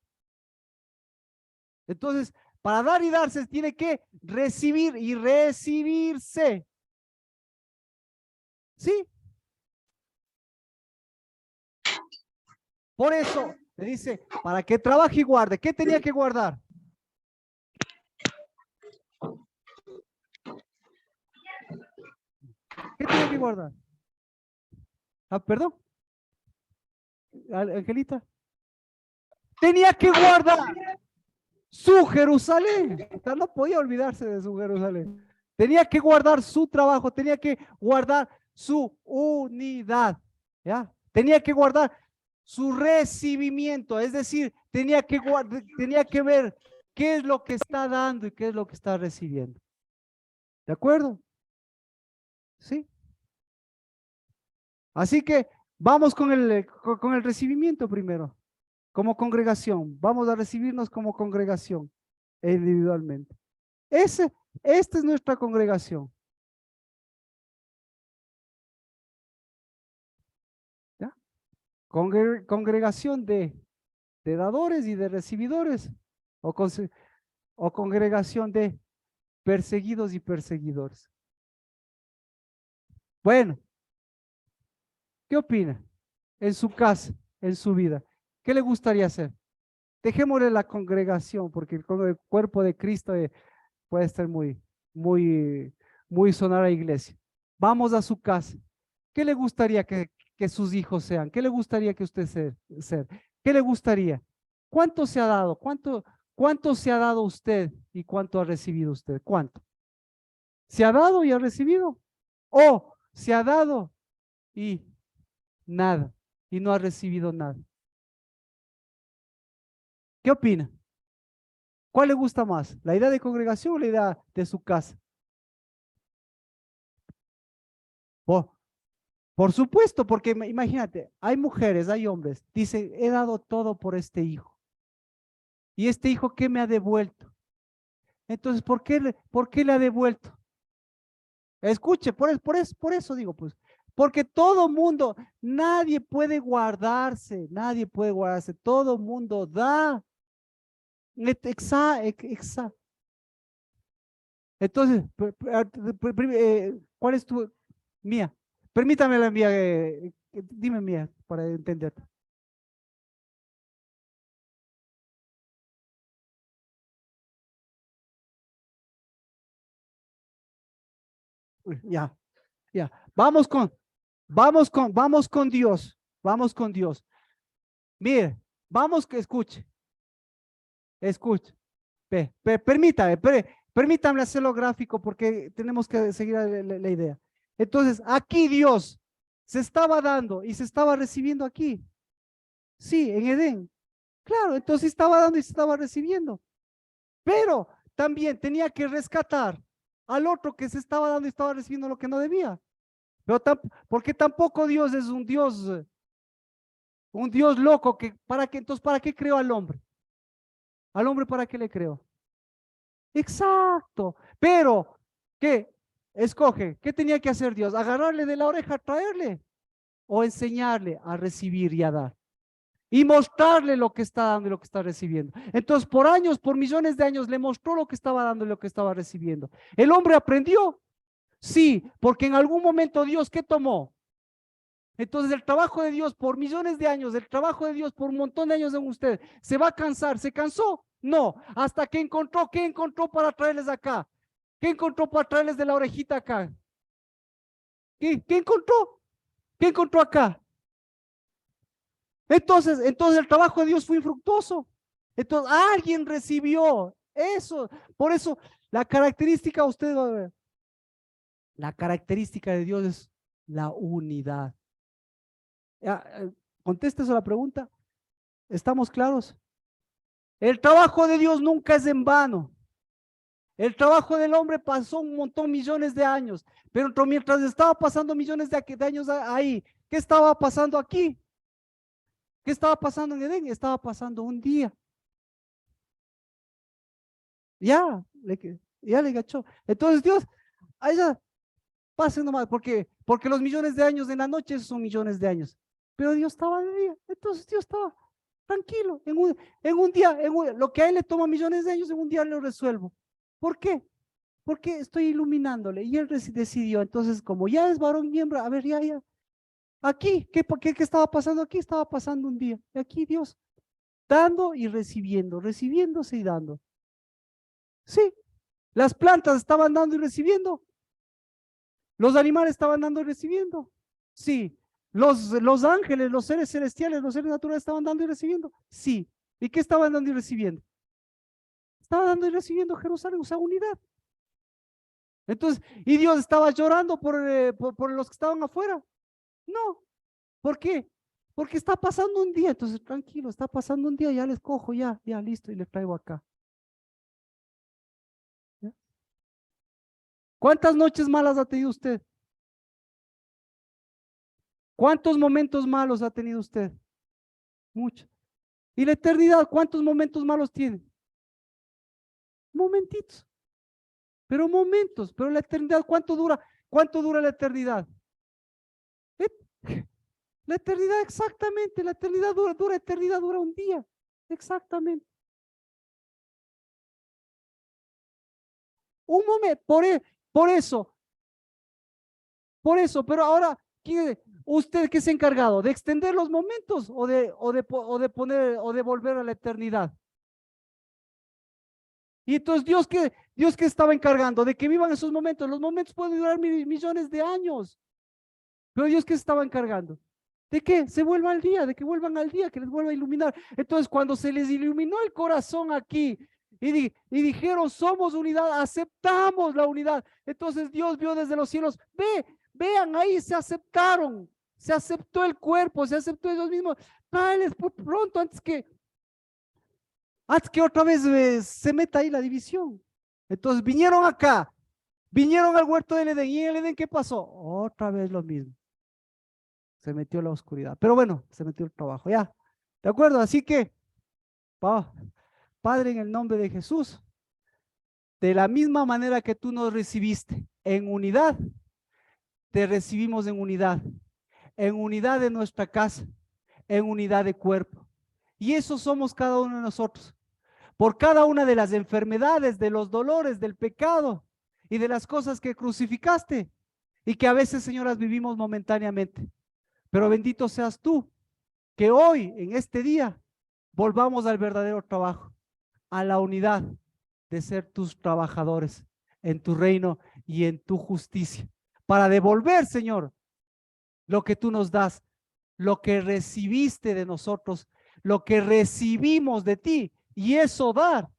Entonces, para dar y darse tiene que recibir y recibirse. ¿Sí? Por eso le dice, para que trabaje y guarde. ¿Qué tenía que guardar? ¿Qué tenía que guardar? Perdón. Angelita. Tenía que guardar su Jerusalén. No podía olvidarse de su Jerusalén. Tenía que guardar su trabajo, tenía que guardar su unidad. ¿Ya? Tenía que guardar su recibimiento, es decir, tenía que ver qué es lo que está dando y qué es lo que está recibiendo. ¿De acuerdo? ¿Sí? Así que vamos con el recibimiento primero, como congregación. Vamos a recibirnos como congregación e individualmente. Esta es nuestra congregación. ¿Ya? Congregación de dadores y de recibidores o, o congregación de perseguidos y perseguidores. Bueno, ¿qué opina? En su casa, en su vida, ¿qué le gustaría hacer? Dejémosle la congregación, porque el cuerpo de Cristo puede estar muy sonar a iglesia. Vamos a su casa. ¿Qué le gustaría que sus hijos sean? ¿Qué le gustaría que usted ser? ¿Qué le gustaría? ¿Cuánto se ha dado? ¿Cuánto se ha dado usted y cuánto ha recibido usted? ¿Cuánto? ¿Se ha dado y ha recibido? ¿O se ha dado y nada? Y no ha recibido nada. ¿Qué opina? ¿Cuál le gusta más? ¿La idea de congregación o la idea de su casa? Por, por supuesto, porque imagínate, hay mujeres, hay hombres, dicen, he dado todo por este hijo. ¿Y este hijo qué me ha devuelto? Entonces, por qué le ha devuelto? Escuche, por eso digo, pues, porque todo mundo, nadie puede guardarse, todo mundo da. Exacto. Entonces, ¿cuál es tu mía? Permítame la mía, dime mía para entender. Ya, ya. Vamos con Dios. Vamos con Dios. Mire, vamos que escuche. Permítame, permítame hacerlo gráfico porque tenemos que seguir la idea. Entonces, aquí Dios se estaba dando y se estaba recibiendo aquí. Sí, en Edén. Claro, entonces estaba dando y se estaba recibiendo. Pero también tenía que rescatar al otro que se estaba dando y estaba recibiendo lo que no debía. Pero porque tampoco Dios es un Dios loco que entonces ¿para qué creó al hombre? ¿Al hombre para qué le creó? Exacto. Pero, ¿qué? Escoge, ¿qué tenía que hacer Dios? ¿Agarrarle de la oreja, traerle? ¿O enseñarle a recibir y a dar? Y mostrarle lo que está dando y lo que está recibiendo. Entonces, por años, por millones de años, le mostró lo que estaba dando y lo que estaba recibiendo. ¿El hombre aprendió? Sí, porque en algún momento Dios, ¿qué tomó? Entonces, el trabajo de Dios por millones de años, el trabajo de Dios por un montón de años en usted, ¿se va a cansar? ¿Se cansó? No, hasta que encontró, ¿qué encontró para traerles acá? ¿Qué encontró para traerles de la orejita acá? ¿Qué encontró? ¿Qué encontró acá? Entonces el trabajo de Dios fue infructuoso. Entonces alguien recibió eso. Por eso la característica, usted va a ver, la característica de Dios es la unidad. Conteste eso a la pregunta. ¿Estamos claros? El trabajo de Dios nunca es en vano. El trabajo del hombre pasó un montón, millones de años, pero mientras estaba pasando millones de años ahí, ¿qué estaba pasando aquí? ¿Qué estaba pasando en Edén? Estaba pasando un día. Ya le gachó. Entonces Dios, ahí ya, pasen nomás, porque los millones de años en la noche son millones de años. Pero Dios estaba de día. Entonces Dios estaba tranquilo. En un día, lo que a él le toma millones de años, en un día lo resuelvo. ¿Por qué? Porque estoy iluminándole y él decidió. Entonces, como ya es varón miembro, a ver, ya. Aquí, ¿qué estaba pasando aquí? Estaba pasando un día. Y aquí Dios, dando y recibiendo, recibiéndose y dando. Sí, las plantas estaban dando y recibiendo. Los animales estaban dando y recibiendo. Sí, los ángeles, los seres celestiales, los seres naturales estaban dando y recibiendo. Sí. ¿Y qué estaban dando y recibiendo? Estaba dando y recibiendo Jerusalén, o sea, unidad. Entonces, ¿y Dios estaba llorando por los que estaban afuera? No. ¿Por qué? Porque está pasando un día, entonces tranquilo, está pasando un día, ya les cojo, ya listo, y les traigo acá. ¿Ya? ¿Cuántas noches malas ha tenido usted? ¿Cuántos momentos malos ha tenido usted? Muchos. ¿Y la eternidad cuántos momentos malos tiene? Momentitos, pero momentos, pero la eternidad ¿cuánto dura? ¿Cuánto dura la eternidad? La eternidad exactamente, la eternidad eternidad dura un día, exactamente. Un momento, por eso, pero ahora, ¿usted qué se ha encargado? ¿De extender los momentos o de volver a la eternidad? Y entonces Dios que estaba encargando de que vivan esos momentos. Los momentos pueden durar millones de años, pero Dios que estaba encargando de que se vuelva al día, de que vuelvan al día, que les vuelva a iluminar. Entonces, cuando se les iluminó el corazón aquí y dijeron, somos unidad, aceptamos la unidad. Entonces Dios vio desde los cielos, vean, ahí se aceptaron, se aceptó el cuerpo, se aceptó ellos mismos. Tráeles por pronto antes que otra vez se meta ahí la división. Entonces vinieron acá, vinieron al huerto del Edén. ¿Y en el Edén qué pasó? Otra vez lo mismo. Se metió la oscuridad. Pero bueno, se metió el trabajo, ya. ¿De acuerdo? Así que, Padre, en el nombre de Jesús, de la misma manera que tú nos recibiste en unidad, te recibimos en unidad de nuestra casa, en unidad de cuerpo. Y eso somos cada uno de nosotros. Por cada una de las enfermedades, de los dolores, del pecado y de las cosas que crucificaste y que a veces, señoras, vivimos momentáneamente. Pero bendito seas tú, que hoy, en este día, volvamos al verdadero trabajo, a la unidad de ser tus trabajadores en tu reino y en tu justicia, para devolver, Señor, lo que tú nos das, lo que recibiste de nosotros, lo que recibimos de ti, y eso dar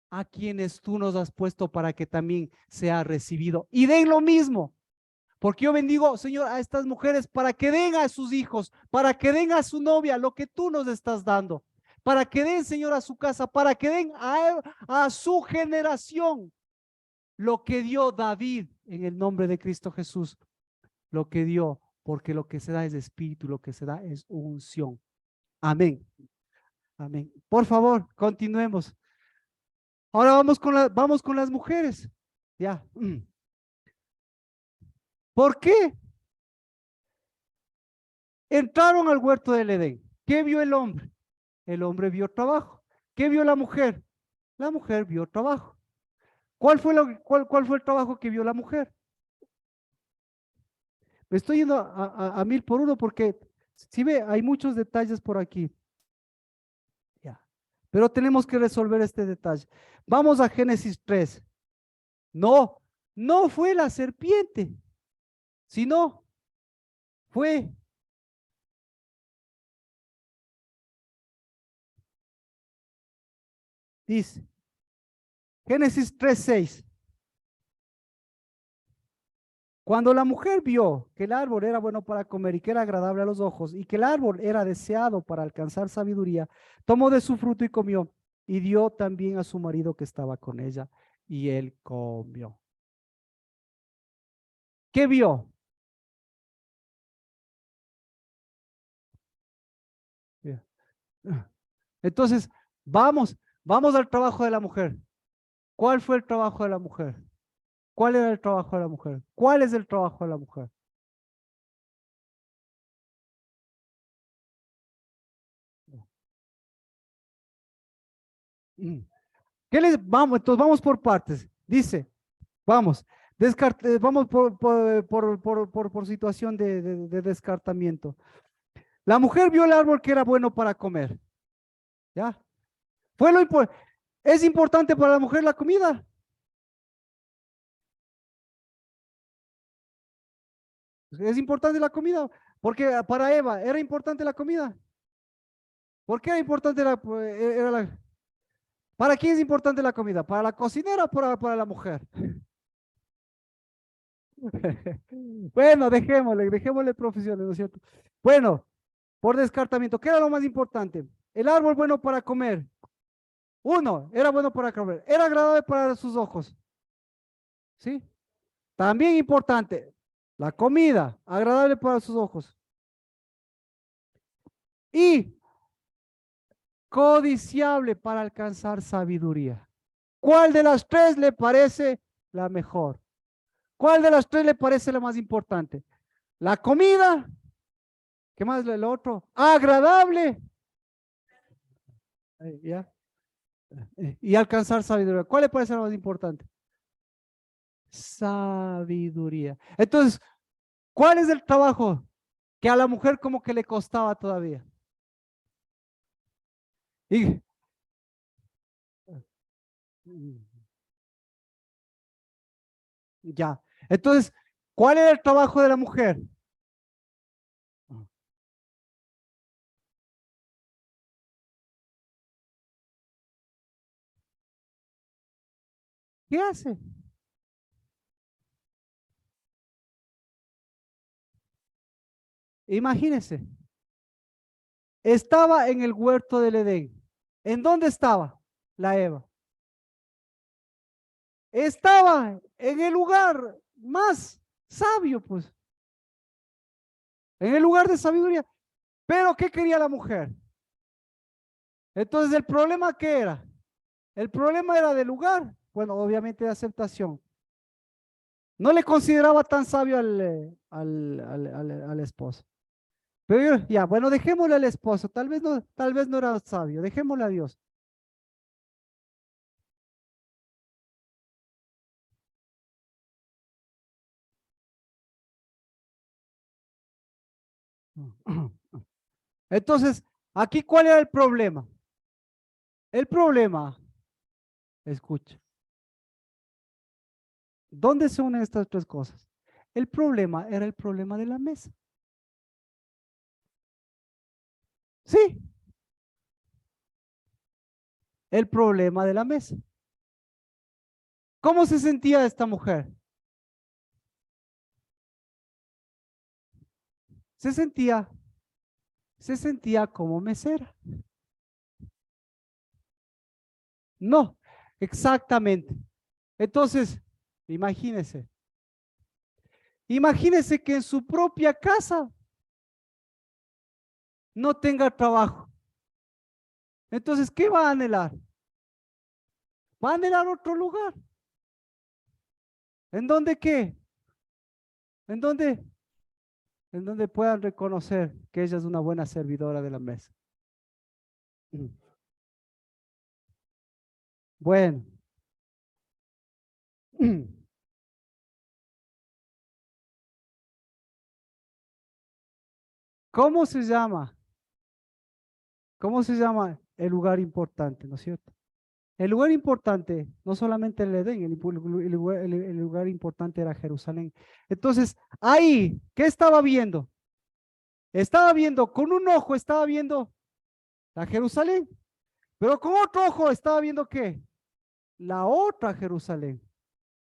a quienes tú nos has puesto para que también sea recibido. Y den lo mismo, porque yo bendigo, Señor, a estas mujeres para que den a sus hijos, para que den a su novia lo que tú nos estás dando, para que den, Señor, a su casa, para que den a su generación lo que dio David en el nombre de Cristo Jesús, lo que dio, porque lo que se da es espíritu, lo que se da es unción. Amén. Amén. Por favor, continuemos. Ahora vamos con las mujeres. Ya. ¿Por qué entraron al huerto del Edén? ¿Qué vio el hombre? El hombre vio trabajo. ¿Qué vio la mujer? La mujer vio trabajo. ¿Cuál fue el trabajo que vio la mujer? Me estoy yendo a 1000 por 1 porque, si ve, hay muchos detalles por aquí. Ya. Pero tenemos que resolver este detalle. Vamos a Génesis 3. No, no fue la serpiente, sino fue dice, Génesis 3:6. Cuando la mujer vio que el árbol era bueno para comer y que era agradable a los ojos y que el árbol era deseado para alcanzar sabiduría, tomó de su fruto y comió y dio también a su marido que estaba con ella y él comió. ¿Qué vio? Yeah. Entonces, vamos al trabajo de la mujer. ¿Cuál fue el trabajo de la mujer? ¿Cuál era el trabajo de la mujer? ¿Cuál es el trabajo de la mujer? Mm. Vamos, entonces vamos por partes. Dice, vamos, vamos por situación de descartamiento. La mujer vio el árbol que era bueno para comer. ¿Ya? Fue lo ¿Es importante para la mujer la comida? ¿Es importante la comida? Porque para Eva, ¿era importante la comida? ¿Por qué era importante ¿Para quién es importante la comida? ¿Para la cocinera o para la mujer? Bueno, dejémosle profesiones, ¿no es cierto? Bueno, por descartamiento, ¿qué era lo más importante? El árbol bueno para comer. Uno, era bueno para comer. Era agradable para sus ojos. ¿Sí? También importante, la comida, agradable para sus ojos. Y codiciable para alcanzar sabiduría. ¿Cuál de las tres le parece la mejor? ¿Cuál de las tres le parece la más importante? La comida, ¿qué más lo otro? Agradable. ¿Ya? Y alcanzar sabiduría. ¿Cuál le parece la más importante? Sabiduría. Entonces, ¿cuál es el trabajo que a la mujer como que le costaba todavía? Y, ya. Entonces, ¿cuál era el trabajo de la mujer? ¿Qué hace? Imagínese, estaba en el huerto del Edén. ¿En dónde estaba la Eva? Estaba en el lugar más sabio, pues, en el lugar de sabiduría. Pero ¿qué quería la mujer? Entonces, ¿el problema qué era? El problema era del lugar. Bueno, obviamente de aceptación. No le consideraba tan sabio al esposo. Pero ya, bueno, dejémosle al esposo. Tal vez no era sabio. Dejémosle a Dios. Entonces, aquí, ¿cuál era el problema? El problema, escucha, ¿dónde se unen estas tres cosas? El problema era el problema de la mesa. Sí, el problema de la mesa. ¿Cómo se sentía esta mujer? Se sentía, se sentía como mesera. No, exactamente. Entonces, imagínese, imagínese que en su propia casa no tenga trabajo. Entonces, ¿qué va a anhelar? Va a anhelar otro lugar. ¿En dónde qué? ¿En dónde? En donde puedan reconocer que ella es una buena servidora de la mesa. Bueno, ¿cómo se llama? ¿Cómo se llama el lugar importante, no es cierto? El lugar importante, no solamente el Edén, el lugar importante era Jerusalén. Entonces, ahí, ¿qué estaba viendo? Estaba viendo, con un ojo estaba viendo la Jerusalén, pero con otro ojo estaba viendo ¿qué? La otra Jerusalén.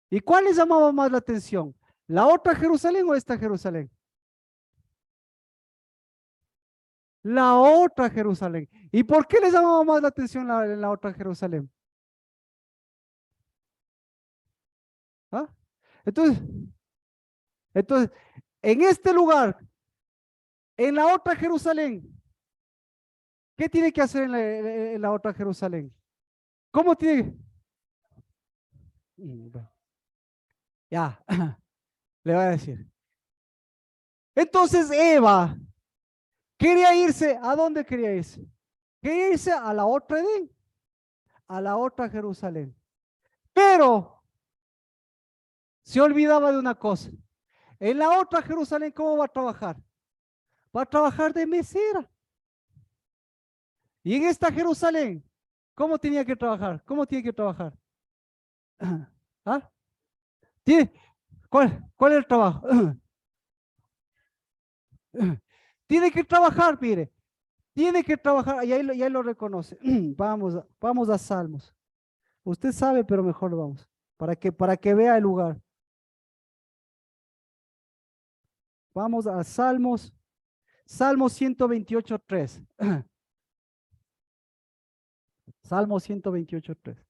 ¿Y cuál les llamaba más la atención? ¿La otra Jerusalén o esta Jerusalén? La otra Jerusalén. ¿Y por qué les llamaba más la atención la otra Jerusalén? ¿Ah? Entonces, entonces, en este lugar, en la otra Jerusalén, ¿qué tiene que hacer en la otra Jerusalén? ¿Cómo tiene? Bueno, ya, le voy a decir. Entonces Eva quería irse, ¿a dónde quería irse? Quería irse a la otra Edén, a la otra Jerusalén. Pero se olvidaba de una cosa. En la otra Jerusalén, ¿cómo va a trabajar? Va a trabajar de mesera. Y en esta Jerusalén, ¿cómo tenía que trabajar? ¿Cómo tiene que trabajar? ¿Ah? ¿Tiene? ¿Cuál es el trabajo? Tiene que trabajar, mire. Tiene que trabajar, y ahí lo reconoce. Vamos a Salmos. Usted sabe, pero mejor lo vamos. Para que vea el lugar. Vamos a Salmos. Salmo 128:3. Salmo 128:3.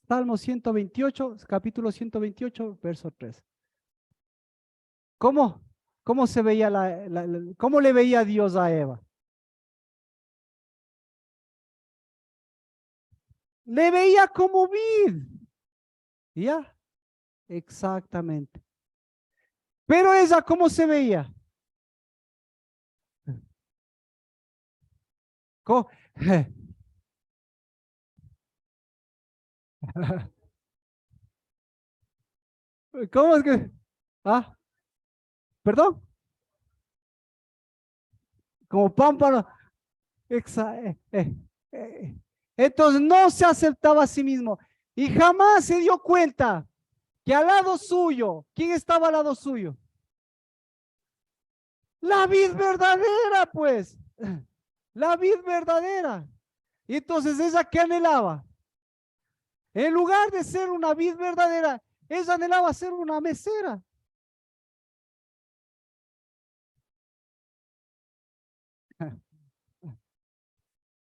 Salmo 128, capítulo 128, verso 3. ¿Cómo? ¿Cómo se veía cómo le veía Dios a Eva? Le veía como vid. ¿Ya? Exactamente. Pero ella, ¿cómo se veía? ¿Cómo, ¿Cómo es que? Ah, perdón. Como pámpano. Entonces no se aceptaba a sí mismo y jamás se dio cuenta que al lado suyo, ¿quién estaba al lado suyo? La vid verdadera, pues. La vid verdadera. Y entonces ella que anhelaba, en lugar de ser una vid verdadera, ella anhelaba ser una mesera.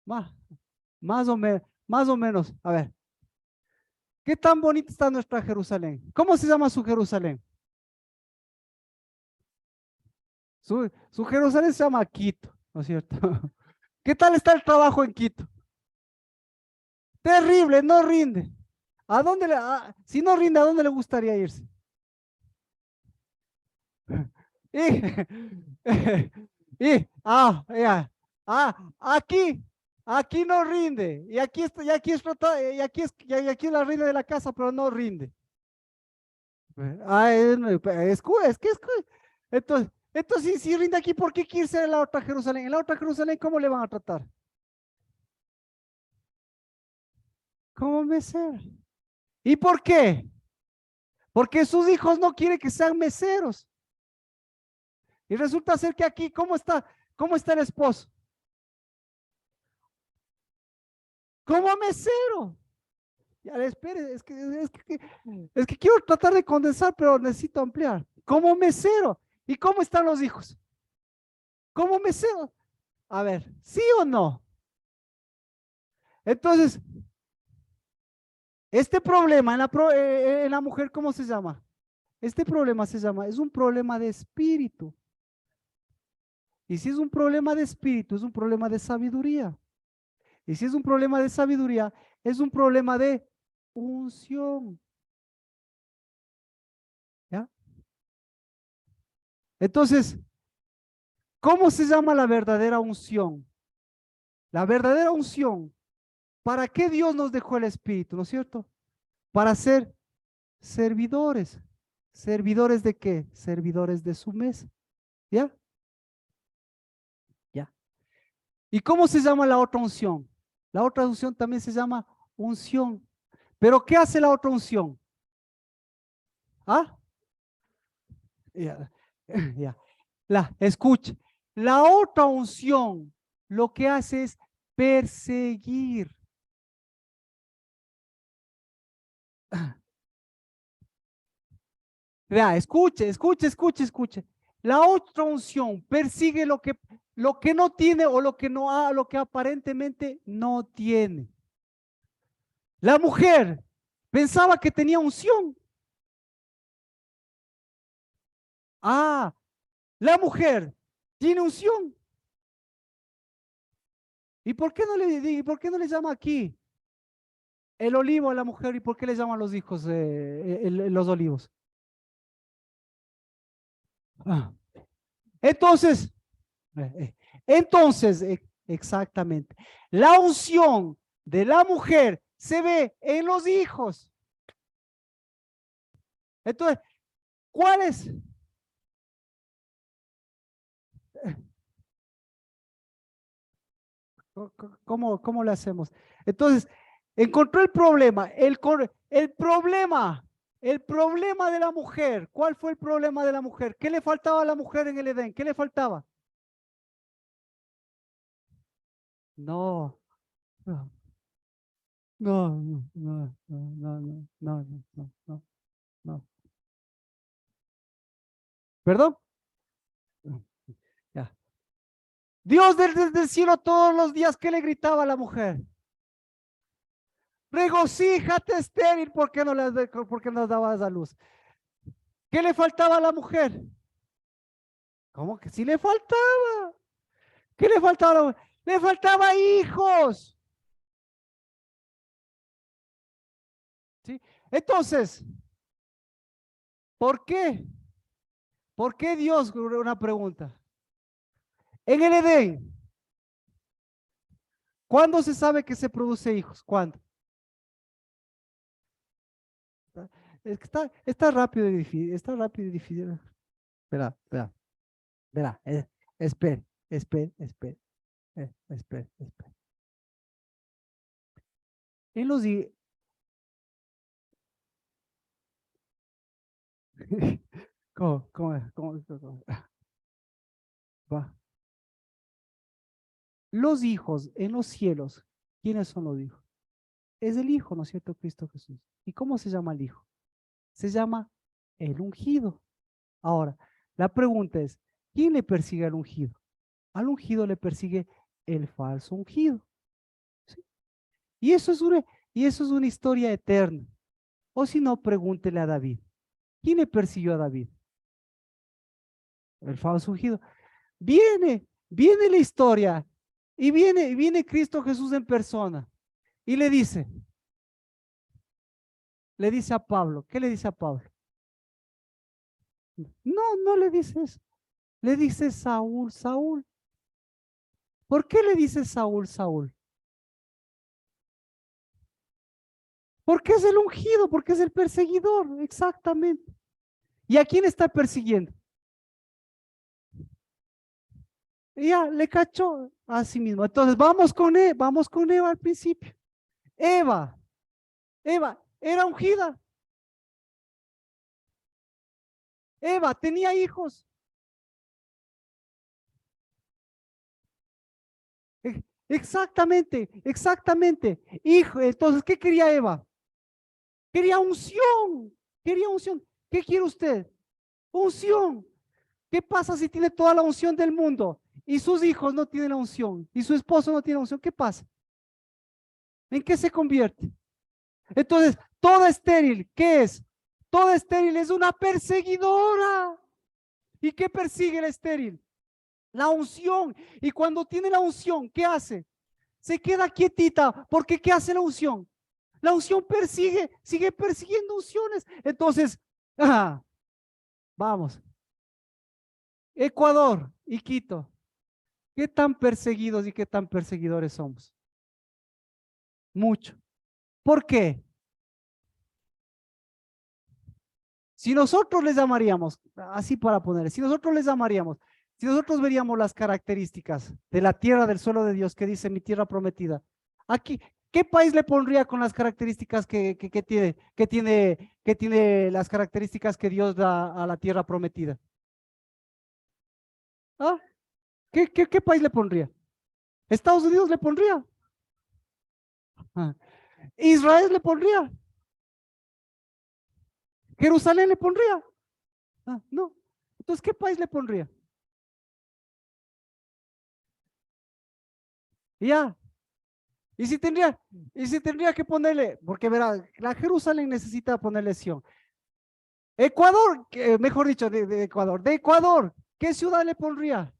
Más, más o menos. A ver, ¿qué tan bonita está nuestra Jerusalén? ¿Cómo se llama su Jerusalén? Su Jerusalén se llama Quito, ¿no es cierto? ¿Qué tal está el trabajo en Quito? Terrible, no rinde. ¿A dónde si no rinde, ¿a dónde le gustaría irse? Y, ya. Aquí no rinde. Y aquí está, y aquí es la reina de la casa, pero no rinde. Entonces, si rinde aquí, ¿por qué quiere irse a la otra Jerusalén? En la otra Jerusalén, ¿cómo le van a tratar? Como mesero. ¿Y por qué? Porque sus hijos no quieren que sean meseros. Y resulta ser que aquí, ¿cómo está el esposo? Como mesero. Ya, espere, es que quiero tratar de condensar, pero necesito ampliar. Como mesero. ¿Y cómo están los hijos? Como mesero. A ver, ¿sí o no? Entonces, este problema en la mujer, ¿cómo se llama? Este problema es un problema de espíritu. Y si es un problema de espíritu, es un problema de sabiduría. Y si es un problema de sabiduría, es un problema de unción. ¿Ya? Entonces, ¿cómo se llama la verdadera unción? La verdadera unción. ¿Para qué Dios nos dejó el Espíritu, no es cierto? Para ser servidores. ¿Servidores de qué? Servidores de su mesa. ¿Ya? Ya. ¿Y cómo se llama la otra unción? La otra unción también se llama unción. ¿Pero qué hace la otra unción? ¿Ah? Ya. Ya. Escuche, la otra unción lo que hace es perseguir. Vea, escuche. La otra unción persigue lo que no tiene o lo que no ha, lo que aparentemente no tiene. La mujer pensaba que tenía unción. Ah, la mujer tiene unción. ¿Por qué no le llama aquí el olivo a la mujer y por qué le llaman los hijos los olivos? Ah, entonces, eh, eh, exactamente, la unción de la mujer se ve en los hijos. Entonces, ¿cuál es? ¿Cómo le hacemos? Entonces, encontró el problema, el problema de la mujer. ¿Cuál fue el problema de la mujer? ¿Qué le faltaba a la mujer en el Edén? ¿Qué le faltaba? No, no, no. No. ¿Perdón? Ya. Dios desde el cielo todos los días, ¿qué le gritaba a la mujer? Regocíjate estéril porque porque no dabas a luz. ¿Qué le faltaba a la mujer? ¿Cómo que sí le faltaba? ¿Qué le faltaba a la mujer? Le faltaba hijos. ¿Sí? Entonces, ¿por qué? ¿Por qué Dios? Una pregunta. En el Edén, ¿cuándo se sabe que se produce hijos? ¿Cuándo? Es que está rápido y difícil. Está rápido y difícil. Espera. Verá, espere, espere. En los di- ¿Cómo? Va. Los hijos en los cielos, ¿quiénes son los hijos? Es el Hijo, ¿no es cierto? Cristo Jesús. ¿Y cómo se llama el Hijo? Se llama el ungido. Ahora, la pregunta es, ¿quién le persigue al ungido? Al ungido le persigue el falso ungido. ¿Sí? Y eso es una historia eterna. O si no, pregúntele a David. ¿Quién le persiguió a David? El falso ungido. Viene la historia y viene Cristo Jesús en persona y le dice a Pablo, ¿qué le dice a Pablo? No le dice eso. Le dice Saúl, Saúl. ¿Por qué le dice Saúl, Saúl? Porque es el ungido, porque es el perseguidor, exactamente. ¿Y a quién está persiguiendo? Y ya le cachó a sí mismo. Entonces vamos con Eva al principio. Eva era ungida. Eva tenía hijos. Exactamente, exactamente. Hijo, entonces, ¿qué quería Eva? Quería unción, quería unción. ¿Qué quiere usted? Unción. ¿Qué pasa si tiene toda la unción del mundo y sus hijos no tienen la unción y su esposo no tiene la unción? ¿Qué pasa? ¿En qué se convierte? Entonces, toda estéril, ¿qué es? Toda estéril es una perseguidora. ¿Y qué persigue la estéril? La unción. Y cuando tiene la unción, ¿qué hace? Se queda quietita, porque ¿qué hace la unción? La unción sigue persiguiendo unciones. Entonces, vamos. Ecuador y Quito, ¿qué tan perseguidos y qué tan perseguidores somos? Mucho. ¿Por qué? Si nosotros les llamaríamos, así para poner, si nosotros les llamaríamos, si nosotros veríamos las características de la tierra del suelo de Dios que dice mi tierra prometida, aquí, ¿qué país le pondría con las características que tiene las características que Dios da a la tierra prometida? ¿Ah? ¿Qué país le pondría? ¿Estados Unidos le pondría? Ah. ¿Israel le pondría? ¿Jerusalén le pondría? Ah, no. Entonces, ¿qué país le pondría? Y ya. Y si tendría que ponerle, porque verá, la Jerusalén necesita ponerle Sion. Ecuador, mejor dicho, de Ecuador. De Ecuador, ¿qué ciudad le pondría?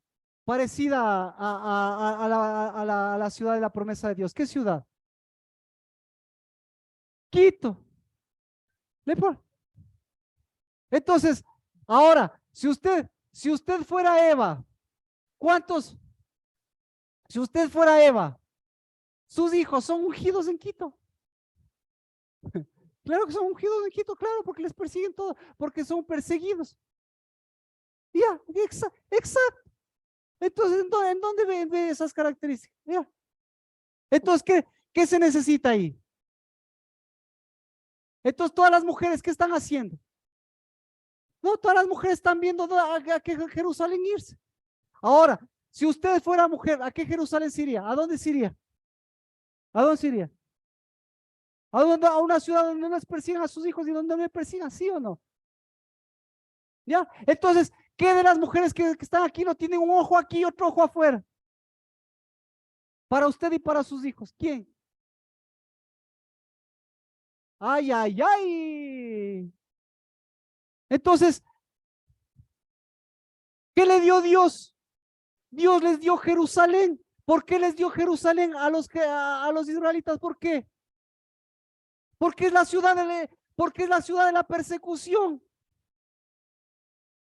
Parecida a la ciudad de la promesa de Dios. ¿Qué ciudad? Quito. Le pon- Entonces, ahora, si usted fuera Eva, ¿cuántos? Si usted fuera Eva, sus hijos son ungidos en Quito. Claro que son ungidos en Quito, claro, porque les persiguen todo, porque son perseguidos. Ya, exacto. Entonces, ¿en dónde ve esas características? Ya. Entonces, ¿qué se necesita ahí? Entonces, todas las mujeres, ¿qué están haciendo? No, todas las mujeres están viendo a qué Jerusalén irse. Ahora, si usted fuera mujer, ¿a qué Jerusalén se iría? ¿A dónde se iría? ¿A dónde se iría? ¿A una ciudad donde no les persigan a sus hijos y donde no les persigan, sí o no? ¿Ya? Entonces, ¿qué de las mujeres que están aquí no tienen un ojo aquí y otro ojo afuera? Para usted y para sus hijos. ¿Quién? Ay, ay, ay. Entonces, ¿qué le dio Dios? Dios les dio Jerusalén. ¿Por qué les dio Jerusalén a los israelitas? ¿Por qué? Porque es la ciudad porque es la ciudad de la persecución.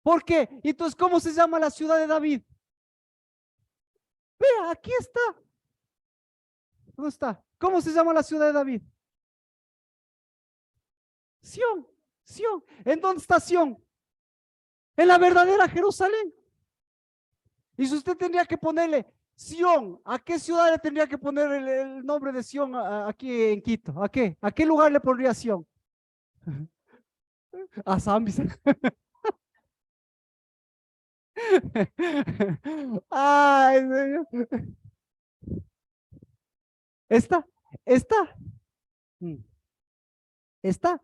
¿Por qué? Entonces, ¿cómo se llama la ciudad de David? Vea, aquí está. ¿Dónde está? ¿Cómo se llama la ciudad de David? Sión, Sión. ¿En dónde está Sión? En la verdadera Jerusalén. Y si usted tendría que ponerle Sión, ¿a qué ciudad le tendría que poner el nombre de Sión aquí en Quito? ¿A qué? ¿A qué lugar le pondría Sión? A Zambia. Ay, señor. Está, está, mm, está,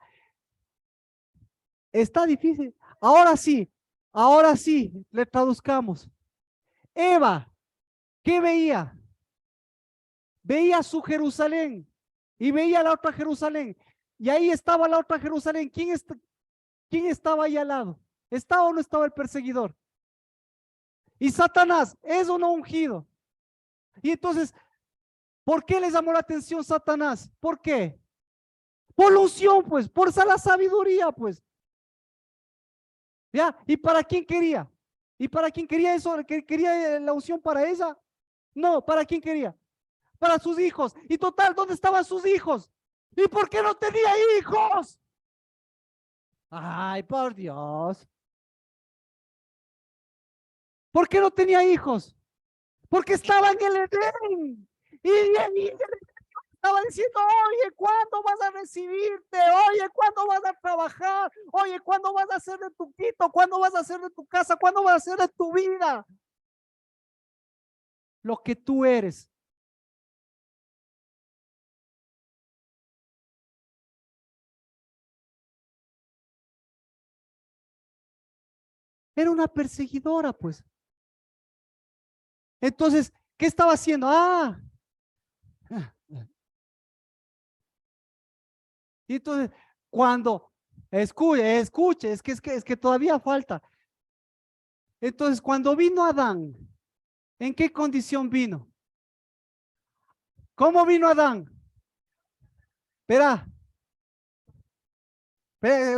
está difícil. Ahora sí, le traduzcamos. Eva, ¿qué veía? Veía su Jerusalén y veía la otra Jerusalén. Y ahí estaba la otra Jerusalén. ¿Quién estaba ahí al lado? ¿Estaba o no estaba el perseguidor? Y Satanás, ¿es o no ungido? Y entonces, ¿por qué les llamó la atención Satanás? ¿Por qué? Por la unción, pues, por la sabiduría, pues. ¿Ya? ¿Y para quién quería? ¿Y para quién quería eso? ¿Quería la unción para ella? No, ¿para quién quería? Para sus hijos. Y total, ¿dónde estaban sus hijos? ¿Y por qué no tenía hijos? Ay, por Dios. ¿Por qué no tenía hijos? Porque estaba en el Edén. Y estaba diciendo, oye, ¿cuándo vas a recibirte? Oye, ¿cuándo vas a trabajar? Oye, ¿cuándo vas a hacer de tu quito? ¿Cuándo vas a hacer de tu casa? ¿Cuándo vas a hacer de tu vida? Lo que tú eres. Era una perseguidora, pues. Entonces, ¿qué estaba haciendo? Y entonces, cuando, escuche, es que todavía falta. Entonces, cuando vino Adán, ¿en qué condición vino? ¿Cómo vino Adán? Espera,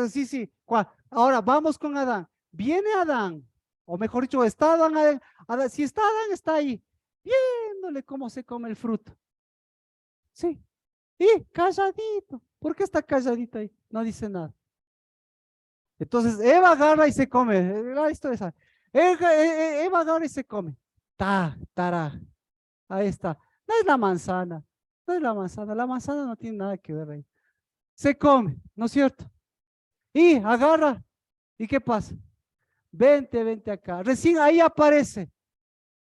sí, sí. Ahora vamos con Adán. Viene Adán, o mejor dicho, está Adán, si está Adán, está ahí, viéndole cómo se come el fruto. Sí, y calladito. ¿Por qué está calladito ahí? No dice nada. Entonces Eva agarra y se come. La historia esa. Eva agarra y se come. Tará. Ahí está. No es la manzana. No es la manzana. La manzana no tiene nada que ver ahí. Se come, ¿no es cierto? Y agarra. ¿Y qué pasa? Vente acá. Recién ahí aparece.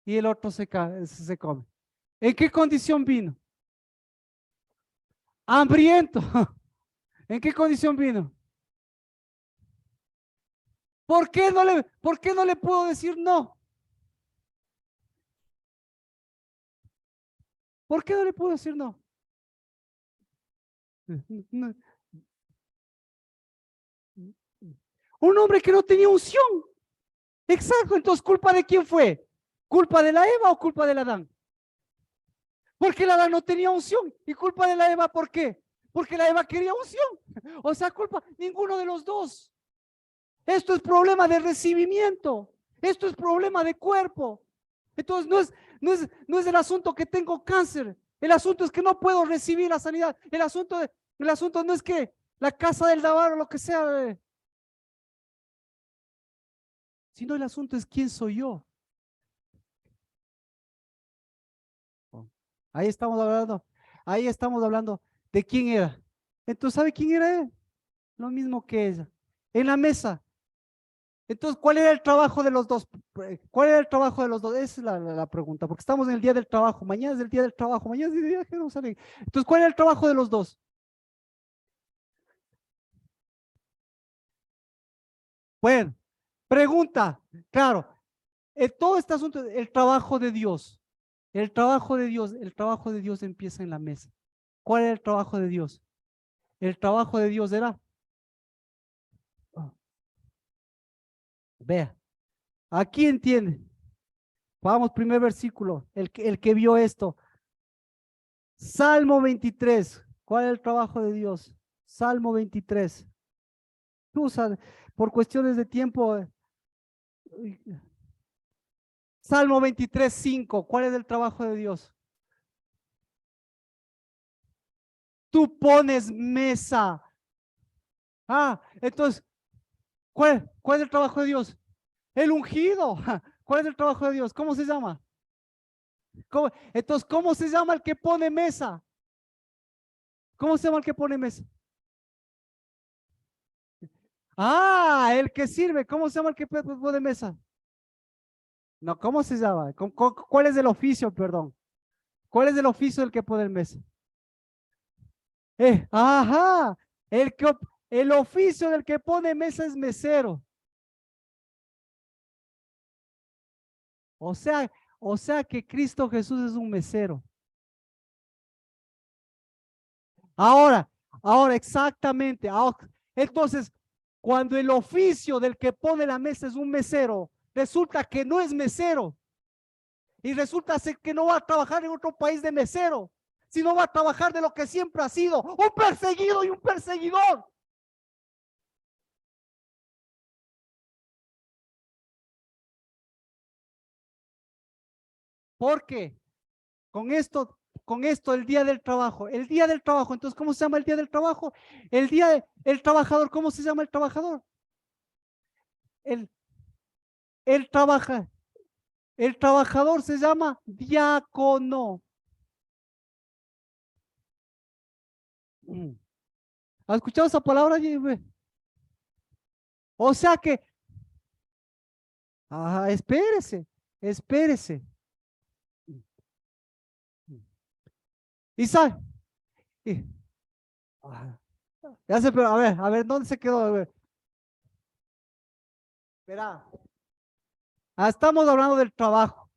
Y el otro se come. ¿En qué condición vino? Hambriento. ¿En qué condición vino? ¿Por qué no le puedo decir no? ¿Por qué no le puedo decir no? No. Un hombre que no tenía unción. Exacto, entonces, ¿culpa de quién fue? ¿Culpa de la Eva o culpa del Adán? Porque el Adán no tenía unción. ¿Y culpa de la Eva por qué? Porque la Eva quería unción. O sea, culpa ninguno de los dos. Esto es problema de recibimiento. Esto es problema de cuerpo. Entonces, no es el asunto que tengo cáncer. El asunto es que no puedo recibir la sanidad. El asunto no es que la casa del Dabar o lo que sea, sino el asunto es quién soy yo. Ahí estamos hablando, ahí estamos hablando de quién era. Entonces, ¿sabe quién era él? Lo mismo que ella. En la mesa. Entonces, ¿cuál era el trabajo de los dos? ¿Cuál era el trabajo de los dos? Esa es la pregunta, porque estamos en el día del trabajo. Mañana es el día del trabajo, mañana es el día de Jerusalén. Entonces, ¿cuál era el trabajo de los dos? Bueno, pregunta, claro, todo este asunto, el trabajo de Dios, el trabajo de Dios empieza en la mesa. ¿Cuál era el trabajo de Dios? El trabajo de Dios era, oh, vea, aquí entiende. Vamos, primer versículo, el que vio esto. Salmo 23. ¿Cuál es el trabajo de Dios? Salmo 23. Tú sabes, por cuestiones de tiempo. Salmo 23, 5. ¿Cuál es el trabajo de Dios? Tú pones mesa. Entonces, ¿cuál es el trabajo de Dios? El ungido. ¿Cuál es el trabajo de Dios? ¿Cómo se llama? Entonces, ¿cómo se llama el que pone mesa? ¿Cómo se llama el que pone mesa? El que sirve. ¿Cómo se llama el que pone mesa? No, ¿cómo se llama? ¿Cuál es el oficio, perdón? ¿Cuál es el oficio del que pone el mesa? Ajá, el, que, el oficio del que pone mesa es mesero. O sea, o sea que Cristo Jesús es un mesero. Ahora, ahora exactamente. Entonces, cuando el oficio del que pone la mesa es un mesero, resulta que no es mesero. Y resulta ser que no va a trabajar en otro país de mesero, sino va a trabajar de lo que siempre ha sido, un perseguido y un perseguidor. ¿Por qué? Con esto, el día del trabajo, entonces, ¿cómo se llama el día del trabajo? El trabajador, ¿cómo se llama el trabajador? El, el trabaja, el trabajador se llama diácono. ¿Has escuchado esa palabra, Jimmy? O sea que, espérese, espérese. Y sabe, y- ah, ya sé, pero a ver, ¿dónde se quedó? A ver, verá, estamos hablando del trabajo,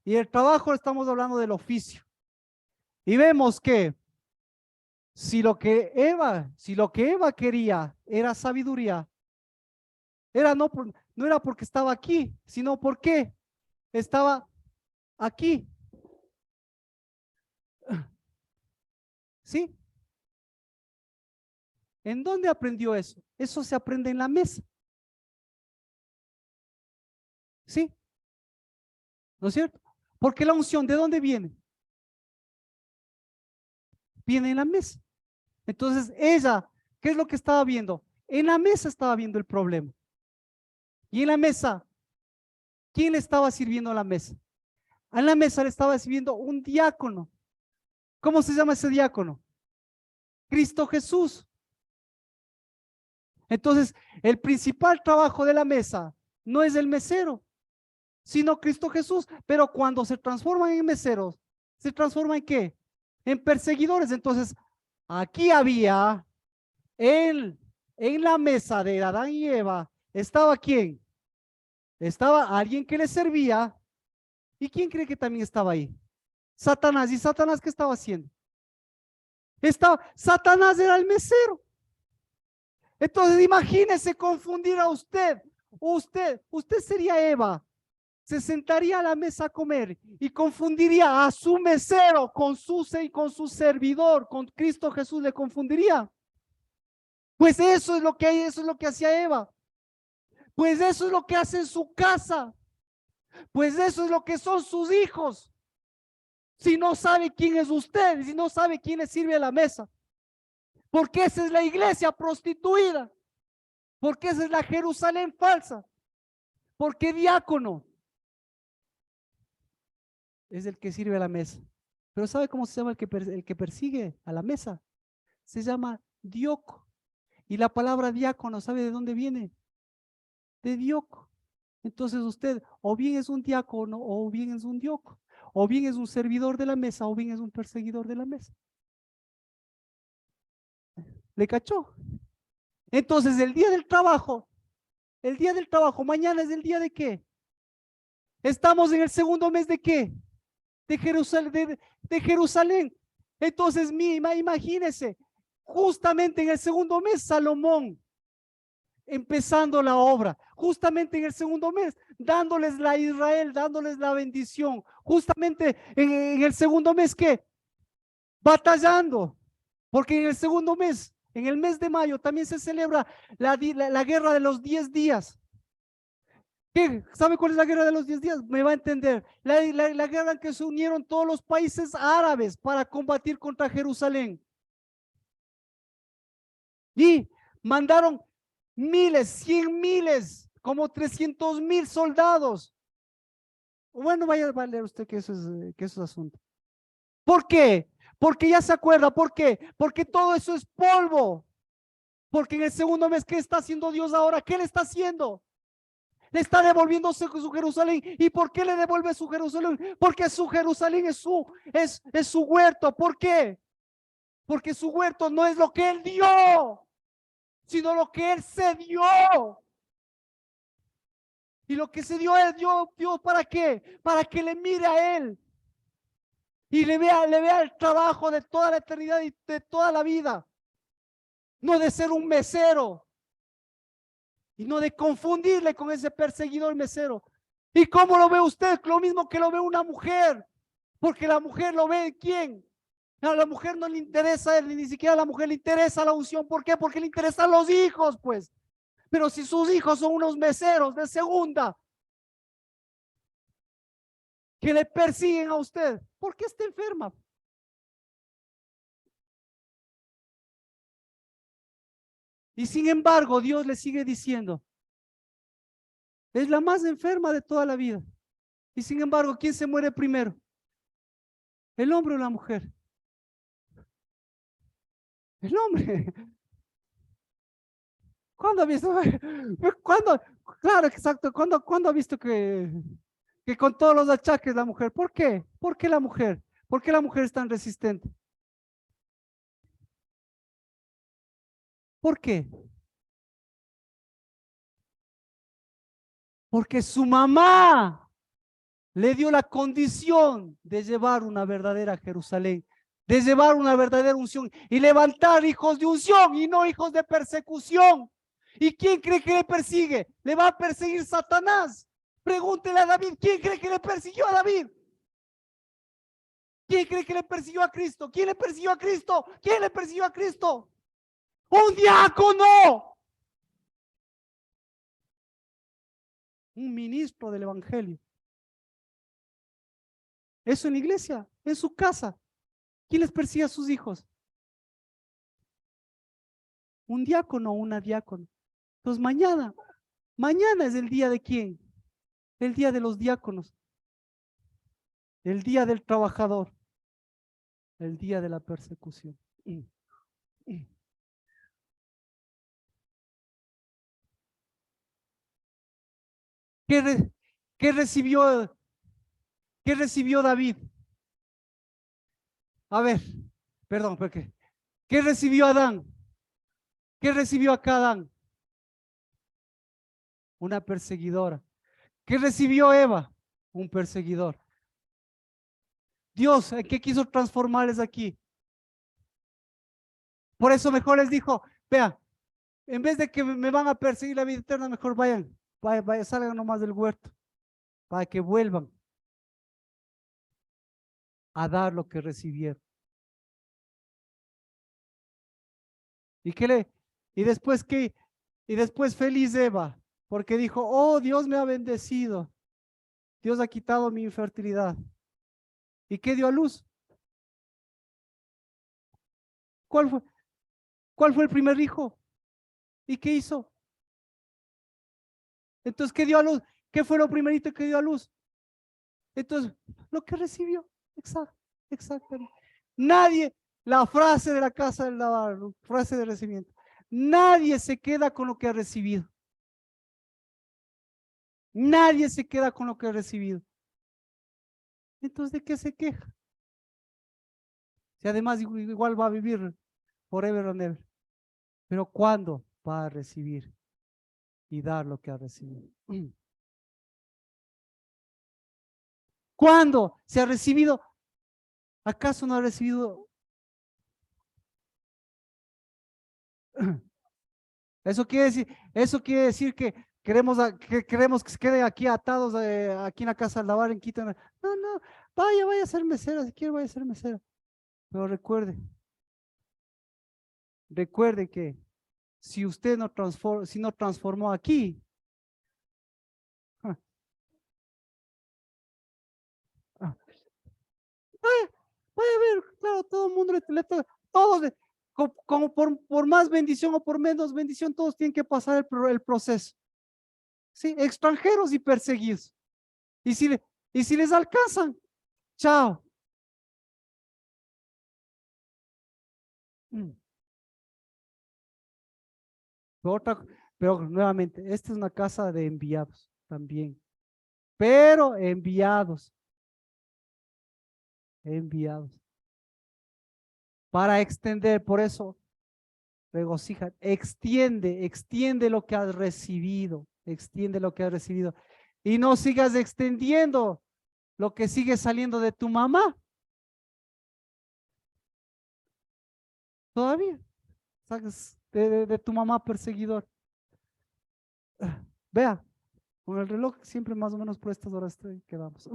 y el trabajo estamos hablando del oficio. Y vemos que si lo que Eva quería era sabiduría, era no era porque estaba aquí, sino porque estaba aquí. ¿Sí? ¿En dónde aprendió eso? Eso se aprende en la mesa. ¿Sí? ¿No es cierto? Porque la unción, ¿de dónde viene? Viene en la mesa. Entonces, ella, ¿qué es lo que estaba viendo? En la mesa estaba viendo el problema. Y en la mesa, ¿quién le estaba sirviendo a la mesa? En la mesa le estaba sirviendo un diácono. ¿Cómo se llama ese diácono? Cristo Jesús. Entonces, el principal trabajo de la mesa no es el mesero, sino Cristo Jesús. Pero cuando se transforman en meseros, ¿se transforman en qué? En perseguidores. Entonces, aquí había en la mesa de Adán y Eva, ¿estaba quién? Estaba alguien que le servía. ¿Y quién cree que también estaba ahí? Satanás. ¿Y Satanás qué estaba haciendo? Satanás era el mesero. Entonces imagínese confundir a usted. Usted sería Eva. Se sentaría a la mesa a comer y confundiría a su mesero con su servidor, con Cristo Jesús le confundiría. Pues eso es lo que hacía Eva. Pues eso es lo que hace en su casa. Pues eso es lo que son sus hijos. Si no sabe quién es usted, si no sabe quién le sirve a la mesa. Porque esa es la iglesia prostituida. Porque esa es la Jerusalén falsa. Porque diácono es el que sirve a la mesa. Pero ¿sabe cómo se llama el que persigue a la mesa? Se llama dioco. Y la palabra diácono, ¿sabe de dónde viene? De dioco. Entonces usted o bien es un diácono o bien es un dioco. O bien es un servidor de la mesa o bien es un perseguidor de la mesa. ¿Le cachó? Entonces el día del trabajo, mañana es el día de qué? Estamos en el segundo mes de qué? De Jerusalén. De Jerusalén. Entonces, imagínese, justamente en el segundo mes, Salomón, empezando la obra, justamente en el segundo mes, dándoles la Israel, dándoles la bendición, justamente en el segundo mes, ¿qué? Batallando, porque en el segundo mes, en el mes de mayo, también se celebra la guerra de los 10 días. ¿Qué? ¿Sabe cuál es la guerra de los 10 días? Me va a entender. La guerra en que se unieron todos los países árabes para combatir contra Jerusalén. Y mandaron miles, 100 miles, como 300,000 soldados. Bueno, vaya a leer usted que eso es asunto. ¿Por qué? Porque ya se acuerda. ¿Por qué? Porque todo eso es polvo. Porque en el segundo mes, ¿qué está haciendo Dios ahora? ¿Qué le está haciendo? Le está devolviendo su Jerusalén. ¿Y por qué le devuelve su Jerusalén? Porque su Jerusalén es su huerto. ¿Por qué? Porque su huerto no es lo que él dio, sino lo que él se dio. Y lo que se dio él dio ¿para qué? Para que le mire a él y le vea el trabajo de toda la eternidad y de toda la vida. No de ser un mesero y no de confundirle con ese perseguidor mesero. ¿Y cómo lo ve usted? Lo mismo que lo ve una mujer, porque la mujer lo ve en quién. A la mujer no le interesa, ni siquiera a la mujer le interesa la unción. ¿Por qué? Porque le interesan los hijos, pues. Pero si sus hijos son unos meseros de segunda que le persiguen a usted, ¿por qué está enferma? Y sin embargo, Dios le sigue diciendo, es la más enferma de toda la vida. Y sin embargo, ¿quién se muere primero? ¿El hombre o la mujer? El hombre. ¿Cuándo ha visto? ¿Cuándo? Claro, exacto. ¿Cuándo ha visto que con todos los achaques la mujer? ¿Por qué? ¿Por qué la mujer? ¿Por qué la mujer es tan resistente? ¿Por qué? Porque su mamá le dio la condición de llevar una verdadera Jerusalén, de llevar una verdadera unción y levantar hijos de unción y no hijos de persecución. ¿Y quién cree que le persigue? Le va a perseguir Satanás. Pregúntele a David, ¿quién cree que le persiguió a David? ¿Quién cree que le persiguió a Cristo? ¿Quién le persiguió a Cristo? ¿Quién le persiguió a Cristo? ¡Un diácono! Un ministro del Evangelio. Eso en la iglesia, en su casa. ¿Quién les persigue a sus hijos? Un diácono o una diácona. Entonces mañana es el día de quién? El día de los diáconos. El día del trabajador. El día de la persecución. ¿Qué, re, qué recibió, qué recibió David? A ver, perdón, porque ¿qué recibió Adán? ¿Qué recibió acá Adán? Una perseguidora. ¿Qué recibió Eva? Un perseguidor. Dios, ¿en qué quiso transformarles aquí? Por eso mejor les dijo, vea, en vez de que me van a perseguir la vida eterna, mejor vayan, salgan nomás del huerto, para que vuelvan a dar lo que recibieron. ¿Y qué le? ¿Y después qué? Y después feliz Eva, porque dijo, oh, Dios me ha bendecido. Dios ha quitado mi infertilidad. ¿Y qué dio a luz? ¿Cuál fue? ¿Cuál fue el primer hijo? ¿Y qué hizo? Entonces, ¿qué dio a luz? ¿Qué fue lo primerito que dio a luz? Entonces, lo que recibió. Exactamente. Nadie, la frase de la casa del lavar, frase de recibimiento. Nadie se queda con lo que ha recibido. Nadie se queda con lo que ha recibido. Entonces, ¿de qué se queja? Si además igual va a vivir forever and ever. Pero ¿cuándo va a recibir y dar lo que ha recibido? ¿Cuándo se ha recibido? ¿Acaso no ha recibido? Eso quiere decir que queremos que se queden aquí atados aquí en la casa del lavar en Quito. No, no, vaya a ser mesera, si quiere vaya a ser mesera. Pero recuerde que si usted si no transformó aquí, ah, ah, vaya a ver, claro, todo el mundo todos, como por más bendición o por menos bendición, todos tienen que pasar el proceso. ¿Sí? Extranjeros y perseguidos. Y si les alcanzan, chao. Mm. Pero, otra, pero nuevamente, esta es una casa de enviados. también, pero enviados, enviados, para extender. Por eso, regocija, extiende lo que has recibido, extiende lo que has recibido. Y no sigas extendiendo lo que sigue saliendo de tu mamá. Todavía, sacas de tu mamá perseguidor. Vea, con el reloj siempre más o menos por estas horas quedamos.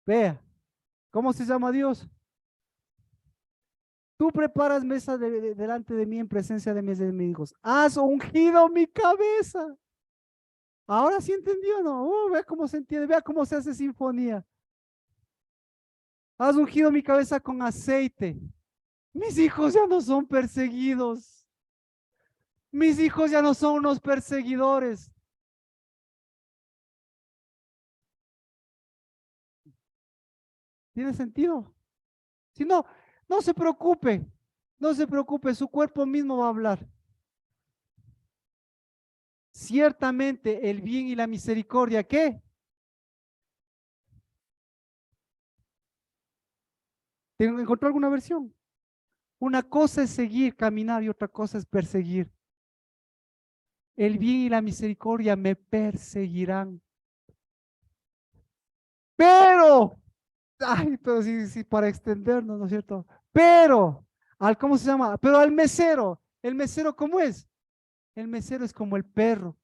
Vea, ¿cómo se llama Dios? Tú preparas mesa delante de mí en presencia de mis enemigos. Has ungido mi cabeza. Ahora sí entendió, ¿no? Vea cómo se entiende, vea cómo se hace sinfonía. Has ungido mi cabeza con aceite. Mis hijos ya no son perseguidos. Mis hijos ya no son unos perseguidores. ¿Tiene sentido? Si no, no se preocupe. No se preocupe, su cuerpo mismo va a hablar. Ciertamente el bien y la misericordia, ¿qué? ¿Encontró alguna versión? Una cosa es seguir, caminar y otra cosa es perseguir. El bien y la misericordia me perseguirán. Pero, ay, pero sí, sí, para extendernos, ¿no es cierto? Pero, ¿cómo se llama? Pero al mesero, ¿el mesero cómo es? El mesero es como el perro.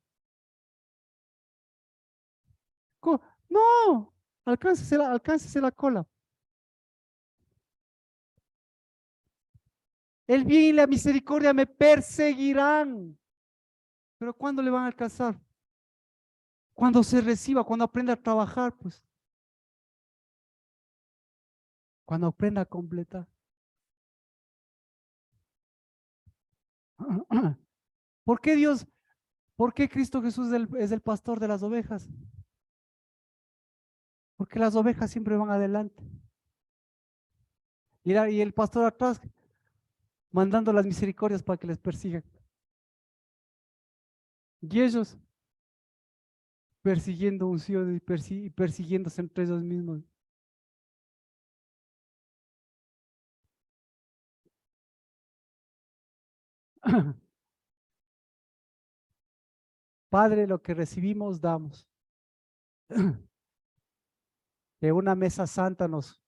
No, alcáncese la cola. El bien y la misericordia me perseguirán. Pero ¿cuándo le van a alcanzar? Cuando se reciba, cuando aprenda a trabajar, pues. Cuando aprenda a completar. ¿Por qué Dios, por qué Cristo Jesús es el pastor de las ovejas? Porque las ovejas siempre van adelante. Y el pastor atrás, mandando las misericordias para que les persigan. Y ellos persiguiendo unción y persiguiéndose entre ellos mismos. Padre, lo que recibimos, damos. Que una mesa santa nos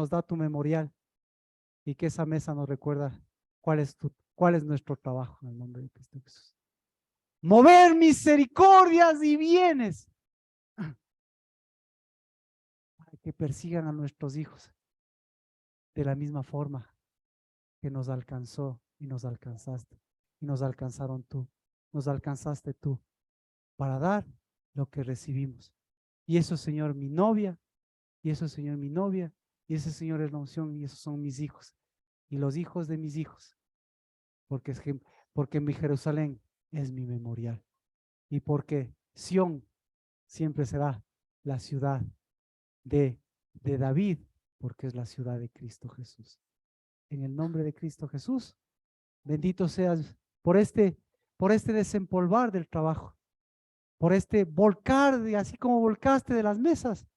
da tu memorial y que esa mesa nos recuerda cuál es nuestro trabajo en el nombre de Cristo Jesús. Mover misericordias y bienes para que persigan a nuestros hijos de la misma forma que nos alcanzó y nos alcanzaste y nos alcanzaron tú, nos alcanzaste tú para dar lo que recibimos. Y eso, Señor, mi novia, y eso, Señor, mi novia, y ese, Señor, es la unción, y esos son mis hijos, y los hijos de mis hijos, porque mi Jerusalén es mi memorial, y porque Sión siempre será la ciudad de, de David, porque es la ciudad de Cristo Jesús. En el nombre de Cristo Jesús, bendito seas por este desempolvar del trabajo, por este volcar, así como volcaste de las mesas.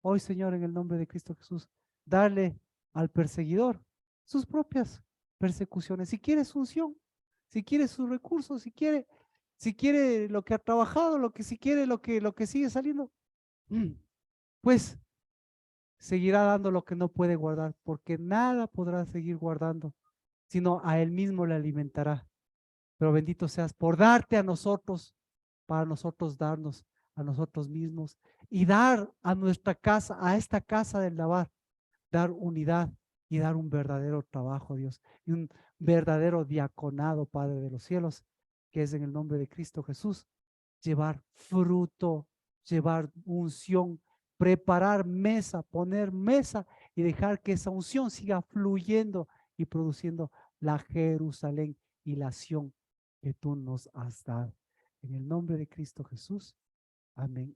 Hoy, Señor, en el nombre de Cristo Jesús, darle al perseguidor sus propias persecuciones. Si quiere su unción, si quiere sus recursos, si quiere lo que ha trabajado, si quiere lo que sigue saliendo, pues seguirá dando lo que no puede guardar, porque nada podrá seguir guardando, sino a él mismo le alimentará. Pero bendito seas por darte a nosotros, para nosotros darnos a nosotros mismos y dar a nuestra casa, a esta casa del lavar, dar unidad y dar un verdadero trabajo, Dios, y un verdadero diaconado, Padre de los cielos, que es en el nombre de Cristo Jesús, llevar fruto, llevar unción, preparar mesa, poner mesa y dejar que esa unción siga fluyendo y produciendo la Jerusalén y la Sión que tú nos has dado. En el nombre de Cristo Jesús. Amén.